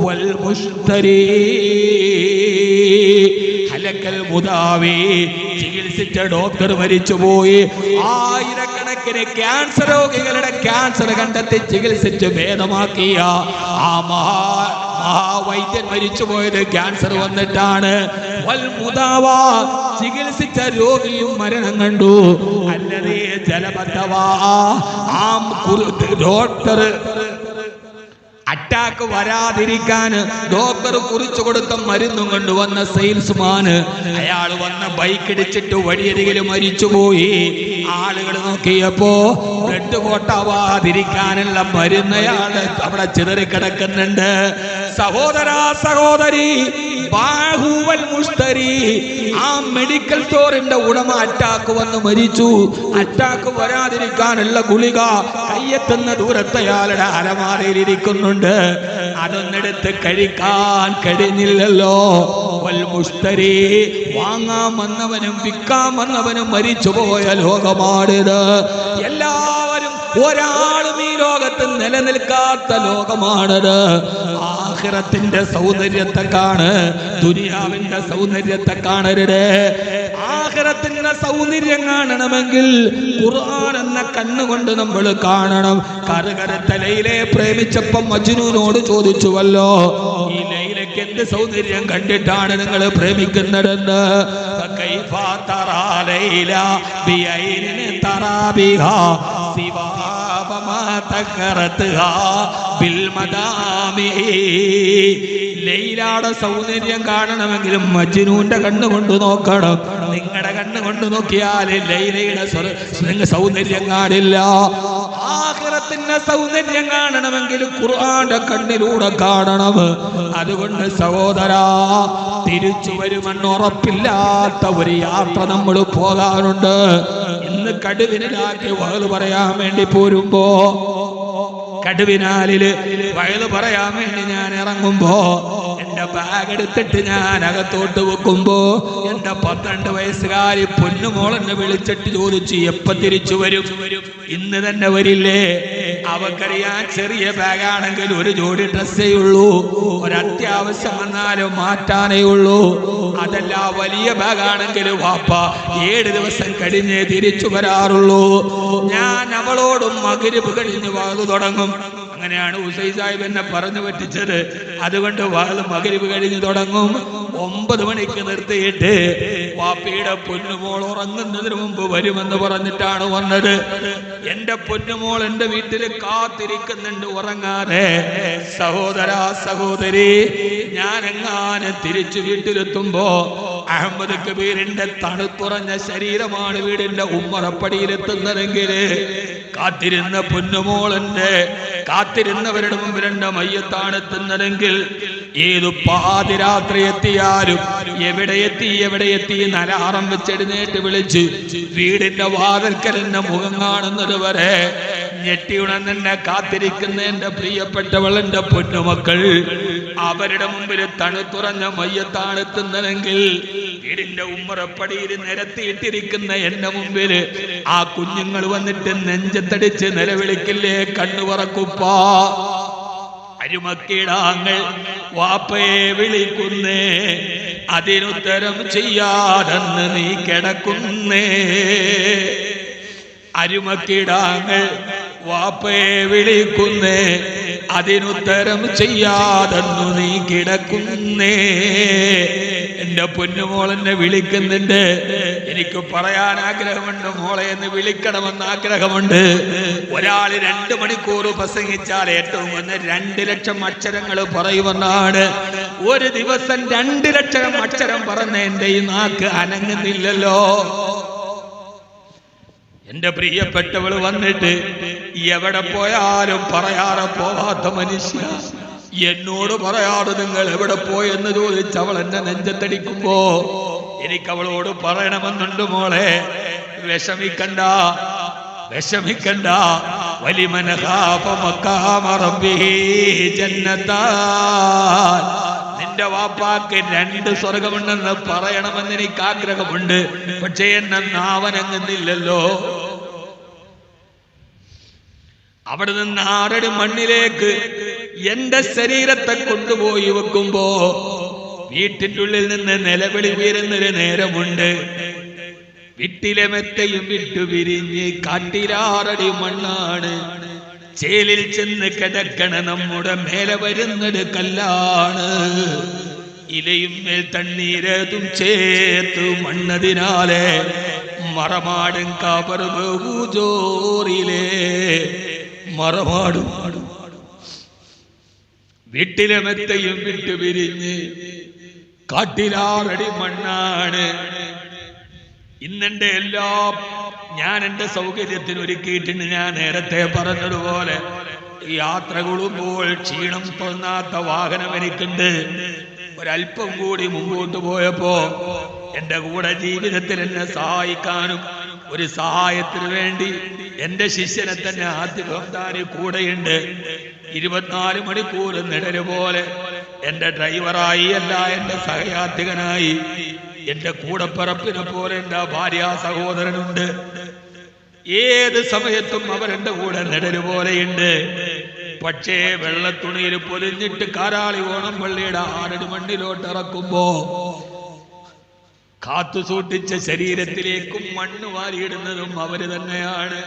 വൽ മുശ്തരി. ഹലക്കൽ മുദാവി, ചികിത്സിച്ച ഡോക്ടർ മരിച്ചുപോയി. ആയിരക്കണക്കിന് ക്യാൻസർ രോഗികളുടെ ക്യാൻസർ കണ്ടെത്തി ചികിത്സിച്ച് ഭേദമാക്കിയ ആ മഹാവൈദ്യൻ മരിച്ചുപോയത് ക്യാൻസർ വന്നിട്ടാണ്. വൽ മുദാവാ, ചികിത്സിച്ച രോഗിയും മരണം കണ്ടു. അല്ലതേ ജലബദ്ധവാ, ആ ഡോക്ടർ അറ്റാക്ക് വരാതിരിക്കാൻ ഡോക്ടർ കുറിച്ചു കൊടുത്ത മരുന്നും കൊണ്ടുവന്ന സെയിൽസ്മാന്, അയാൾ വന്ന ബൈക്ക് ഇടിച്ചിട്ട് വഴിയരികിൽ മരിച്ചുപോയി. ആളുകൾ നോക്കിയപ്പോ ബ്ലഡ് കോട്ടാവാതിരിക്കാനുള്ള മരുന്ന് അയാൾ അവിടെ ചിതറിക്കിടക്കുന്നുണ്ട്. സഹോദരാ സഹോദരി, ബാഹുവൽ മുസ്തരി, ആ മെഡിക്കൽ സ്റ്റോറിന്റെ ഉടമ അറ്റാക്ക് വന്ന് മരിച്ചു. അറ്റാക്ക് വരാതിരിക്കാനുള്ള ഗുളിക കയ്യെത്തുന്ന ദൂരത്ത് അയാളുടെ അലമാരയിലിരിക്കുന്നുണ്ട്. അതൊന്നെടുത്ത് കഴിക്കാൻ കഴിഞ്ഞില്ലല്ലോ. വൽ മുസ്തരി, വാങ്ങാൻ വന്നവനും വിൽക്കാൻ വന്നവനും മരിച്ചുപോയ ലോകമാണിത്. എല്ലാവരും, ഒരാളും ഈ ലോകത്ത് നിലനിൽക്കാത്ത ലോകമാണത്. ആഖിറത്തിന്റെ സൗന്ദര്യത്തെ കാണ്, ദുനിയാവിന്റെ സൗന്ദര്യത്തെ കാണരുത്. ആഖിറത്തിന്റെ സൗന്ദര്യം കാണണമെങ്കിൽ ഖുർആൻ എന്ന കണ്ണുകൊണ്ട് നമ്മൾ കാണണം. കറുകറുത്ത ലൈലയെ പ്രേമിച്ചപ്പം മജ്നൂനോട് ചോദിച്ചുവല്ലോ, ഈ ലൈലയ്ക്ക് എന്ത് സൗന്ദര്യം കണ്ടിട്ടാണ് നിങ്ങൾ പ്രേമിക്കുന്നതെന്ന്. കൈഫാ തറാ ലൈല ബിഐനിൻ തറാബിഹാ സിവാ വമാ തഖറത്ഹാ ബിൽ മദാമി. ലൈലയുടെ സൗന്ദര്യം കാണണമെങ്കിലും മജ്നൂന്റെ കണ്ണുകൊണ്ട് നോക്കണം. നിങ്ങളുടെ കണ്ണുകൊണ്ട് നോക്കിയാൽ ലൈലയുടെ സൗന്ദര്യം കാണില്ല. ആഖിറത്തിന്റെ സൗന്ദര്യം കാണണമെങ്കിൽ ഖുർആന്റെ കണ്ണിലൂടെ കാണണം. അതുകൊണ്ട് സഹോദരാ, തിരിച്ചു വരുമെന്ന് ഉറപ്പില്ലാത്ത ഒരു യാത്ര നമ്മൾ പോകാനുണ്ട്. ഇന്ന് കടുവിനാക്കി വഹല് പറയാൻ വേണ്ടി പോരുമ്പോ, കടുവിനാലില് വയല് പറയാൻ വേണ്ടി ഞാൻ ഇറങ്ങുമ്പോ, എന്റെ എന്റെ ബാഗ് എടുത്തിട്ട് ഞാൻ അകത്തോട്ട് വെക്കുമ്പോ എന്റെ 12 വയസ്സുകാരി പൊന്നുമോൾ എന്നെ വിളിച്ചിട്ട് ചോദിച്ചു, എപ്പ തിരിച്ചു വരും? ഇന്ന് തന്നെ വരില്ലേ? അവക്കറിയാൻ ചെറിയ ബാഗാണെങ്കിൽ ഒരു ജോഡി ഡ്രസ്സേ ഉള്ളൂ, ഒരത്യാവശ്യം വന്നാലും മാറ്റാനേ ഉള്ളൂ. അതല്ല വലിയ ബാഗാണെങ്കിൽ വാപ്പ 7 ദിവസം കഴിഞ്ഞേ തിരിച്ചു വരാറുള്ളൂ. ഞാൻ അവളോടും മഗ്‌രിബ് കഴിഞ്ഞ് വാത് തുടങ്ങും. അങ്ങനെയാണ് ഉസൈ സാഹിബ് എന്നെ പറഞ്ഞു പറ്റിച്ചത്. അതുകൊണ്ട് മഗ്‌രിബ് കഴിഞ്ഞ് തുടങ്ങും. 9 മണിക്ക് നിർത്തിയിട്ട് വാപ്പയുടെ പൊന്നുമോൾ ഉറങ്ങുന്നതിന് മുമ്പ് വരുമെന്ന് പറഞ്ഞിട്ടാണ് വന്നത്. എന്റെ പൊന്നുമോൾ എന്റെ വീട്ടിൽ കാത്തിരിക്കുന്നുണ്ട് ഉറങ്ങാതെ. സഹോദര സഹോദരി, ഞാൻ എങ്ങാനും തിരിച്ചു വീട്ടിലെത്തുമ്പോ അഹമ്മദ് കബീറിന്റെ തണുത്തുറഞ്ഞ ശരീരമാണ് വീടിന്റെ ഉമ്മറപ്പടിയിലെത്തുന്നതെങ്കിൽ കാത്തിരുന്ന പൊന്നുമോളന്റെ കാത്തിരുന്നവരുടെ മുമ്പിൽ എന്റെ മയ്യത്താണ് എത്തുന്നതെങ്കിൽ ഏതു പാതിരാത്രി എത്തിയാലും എവിടെ എത്തി അലാറം വെച്ചെഴുന്നേറ്റ് വിളിച്ച് വീടിന്റെ വാതിൽക്കൽ എന്നെ മുഖം കാണുന്നത് വരെ ഞെട്ടിയുണർന്നെന്നെ കാത്തിരിക്കുന്ന എന്റെ പ്രിയപ്പെട്ടവൾ എന്റെ പൊന്നുമക്കൾ അവരുടെ മുമ്പിൽ തണുത്തുറഞ്ഞ മയ്യത്താണ് എത്തുന്നതെങ്കിൽ വീടിന്റെ ഉമ്മറപ്പടിയിൽ നിരത്തിയിട്ടിരിക്കുന്ന എന്റെ മുമ്പിൽ ആ കുഞ്ഞുങ്ങൾ വന്നിട്ട് നെഞ്ചത്തടിച്ച് നിലവിളിക്കില്ലേ, കണ്ണു പറക്കുപ്പാ. അരുമക്കിടാങ്ങൾ വാപ്പയെ വിളിക്കുന്നേ, അതിനുത്തരം ചെയ്യാതെന്ന് നീ കിടക്കുന്നേ. അരുമക്കിടാങ്ങൾ വാപ്പയെ വിളിക്കുന്നേ, അതിനുത്തരം ചെയ്യാതെന്നു നീ കിടക്കുന്നേ. എന്റെ പൊന്നുമോളെന്നെ വിളിക്കുന്നുണ്ട്. എനിക്ക് പറയാൻ ആഗ്രഹമുണ്ട്, മോളെ എന്ന് വിളിക്കണമെന്ന് ആഗ്രഹമുണ്ട്. ഒരാൾ 2 മണിക്കൂർ പ്രസംഗിച്ചാൽ ഏറ്റവും വന്ന് 2 ലക്ഷം അക്ഷരങ്ങൾ പറയുമെന്നാണ്. ഒരു ദിവസം 2 ലക്ഷം അക്ഷരം പറഞ്ഞ എന്റെ ഈ നാക്ക് അനങ്ങുന്നില്ലല്ലോ. എന്റെ പ്രിയപ്പെട്ടവൾ വന്നിട്ട് എവിടെ പോയാലും പറയാതെ പോവാത്ത മനുഷ്യ എന്നോട് പറയാതെ നിങ്ങൾ എവിടെ പോയെന്ന് ചോദിച്ച് അവൾ എന്നെ നെഞ്ചത്തടിക്കുമ്പോ എനിക്ക് അവളോട് പറയണമെന്നുണ്ട്, മോളെ വിഷമിക്കണ്ട വിഷമിക്കണ്ട. വലിമൻ ഖാഫ മഖാമ റബ്ബിഹി ജന്നത്താൻ. നിന്റെ വാപ്പാക്ക് 2 സ്വർഗമുണ്ടെന്ന് പറയണമെന്ന് എനിക്ക് ആഗ്രഹമുണ്ട്. പക്ഷേ എന്നെ നാവനങ്ങുന്നില്ലല്ലോ. അവിടെ നിന്ന് 6 അടി മണ്ണിലേക്ക് എന്റെ ശരീരത്തെ കൊണ്ടുപോയി വെക്കുമ്പോ വീട്ടിൻ്റെ ഉള്ളിൽ നിന്ന് നിലവിളി വീരുന്നൊരു നേരമുണ്ട്. വീട്ടിലെ മെത്തയും വിട്ടു വിരിഞ്ഞ് കാട്ടിലാറടി മണ്ണാണ്. ചേലിൽ ചെന്ന് കിടക്കണ നമ്മുടെ മേലെ വരുന്നത് കല്ലാണ്. ഇലയും മേൽ തണ്ണീരതും ചേർത്തു മണ്ണതിനാലെ മറമാടും കാപറുജോറിലെ മറമാടും. വീട്ടിലെ മെത്തയും വിട്ടു വിരിഞ്ഞ് കാട്ടിലാറടി മണ്ണാണ്. ഇന്നെന്റെ ഞാൻ എന്റെ സൗകര്യത്തിന് ഒരുക്കിയിട്ടുണ്ട്. ഞാൻ നേരത്തെ പറഞ്ഞതുപോലെ യാത്രകളുമ്പോൾ ക്ഷീണം തോന്നാത്ത വാഹനം എനിക്കുണ്ട്. ഒരല്പം കൂടി മുമ്പോട്ട് പോയപ്പോ എന്റെ കൂടെ ജീവിതത്തിൽ എന്നെ സഹായിക്കാനും ഒരു സഹായത്തിന് വേണ്ടി എന്റെ ശിഷ്യനെ തന്നെ ആദ്യം കൂടെയുണ്ട്. 24 മണിക്കൂർ നിഴല് പോലെ എന്റെ ഡ്രൈവറായി അല്ല, എന്റെ സഹയാത്രികനായി, എന്റെ കൂടപ്പിറപ്പിനെ പോലെ എന്റെ ഭാര്യ സഹോദരനുണ്ട്. ഏത് സമയത്തും അവരെന്റെ കൂടെ നിഴല് പോലെയുണ്ട്. പക്ഷേ വെള്ളത്തുണിയിൽ പൊലിഞ്ഞിട്ട് കാരാളി ഓണം പള്ളിയുടെ 6 അടി മണ്ണിലോട്ട് ഇറക്കുമ്പോ കാത്തു സൂക്ഷിച്ച ശരീരത്തിലേക്കും മണ്ണ് വാരിയിടുന്നതും അവര് തന്നെയാണ്.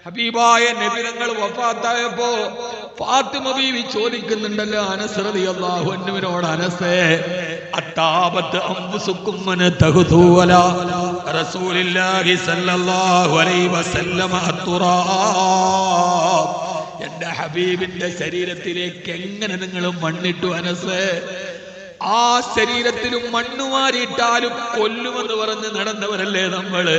ഹബീബായ നബി തങ്ങൾ വഫാത്തായപ്പോ ഫാത്തിമ ബീവി ചോദിക്കുന്നുണ്ടല്ലോ അനസ് റളിയല്ലാഹു അൻഹുവിനോട്, അനസേ അത്താബത്ത് അംസുക്കും മന തഹുതുവല റസൂലുള്ളാഹി സ്വല്ലല്ലാഹു അലൈഹി വസല്ലമ അത്തുറാബ്. എന്റെ ഹബീബിന്റെ ശരീരത്തിലേക്ക് എങ്ങനെ നിങ്ങൾ മണ്ണിട്ടു അനസ്? ആ ശരീരത്തിലും മണ്ണുമാരിയിട്ടാലും കൊല്ലുമെന്ന് പറഞ്ഞ് നടന്നവരല്ലേ നമ്മള്.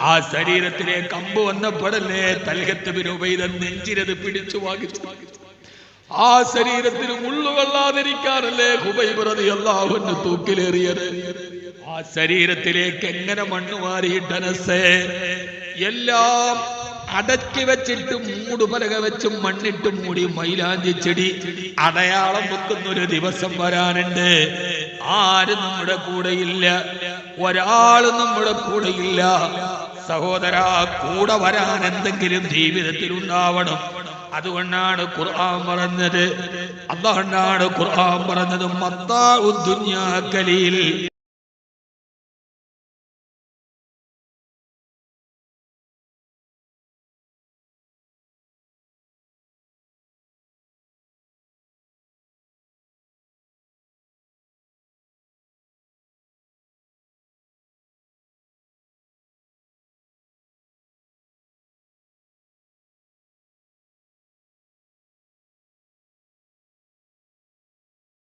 ആ ശരീരത്തിലെ കമ്പ് വന്നപ്പോഴല്ലേ തൽഹത്ത് ബിൻ ഉബൈദ നെഞ്ചിരത് പിടിച്ചു വാങ്ങിച്ചു. ആ ശരീരത്തിൽ മുള്ളുകൊള്ളാതിരിക്കാനല്ലേ ഹുബൈബ് റളിയല്ലാഹു അൻഹു തൂക്കിലേറിയത്. ആ ശരീരത്തിലേക്ക് എങ്ങനെ മണ്ണുമാരിയിട്ടനസേ? എല്ലാം അടക്കി വെച്ചിട്ട് മൂടുപലക വെച്ചും മണ്ണിട്ട് മൂടി മൈലാഞ്ചി ചെടി അടയാളം വെക്കുന്നൊരു ദിവസം വരാനുണ്ട്. ആരും നമ്മുടെ കൂടെയില്ല, ഒരാളും നമ്മുടെ കൂടെയില്ല. സഹോദരാ, കൂടെ വരാൻ എന്തെങ്കിലും ജീവിതത്തിൽ ഉണ്ടാവണം. അതുകൊണ്ടാണ് ഖുർആൻ പറഞ്ഞത്, അതുകൊണ്ടാണ് ഖുർആൻ പറഞ്ഞത് മത്താഉദ് ദുനിയാ ഖലീൽ.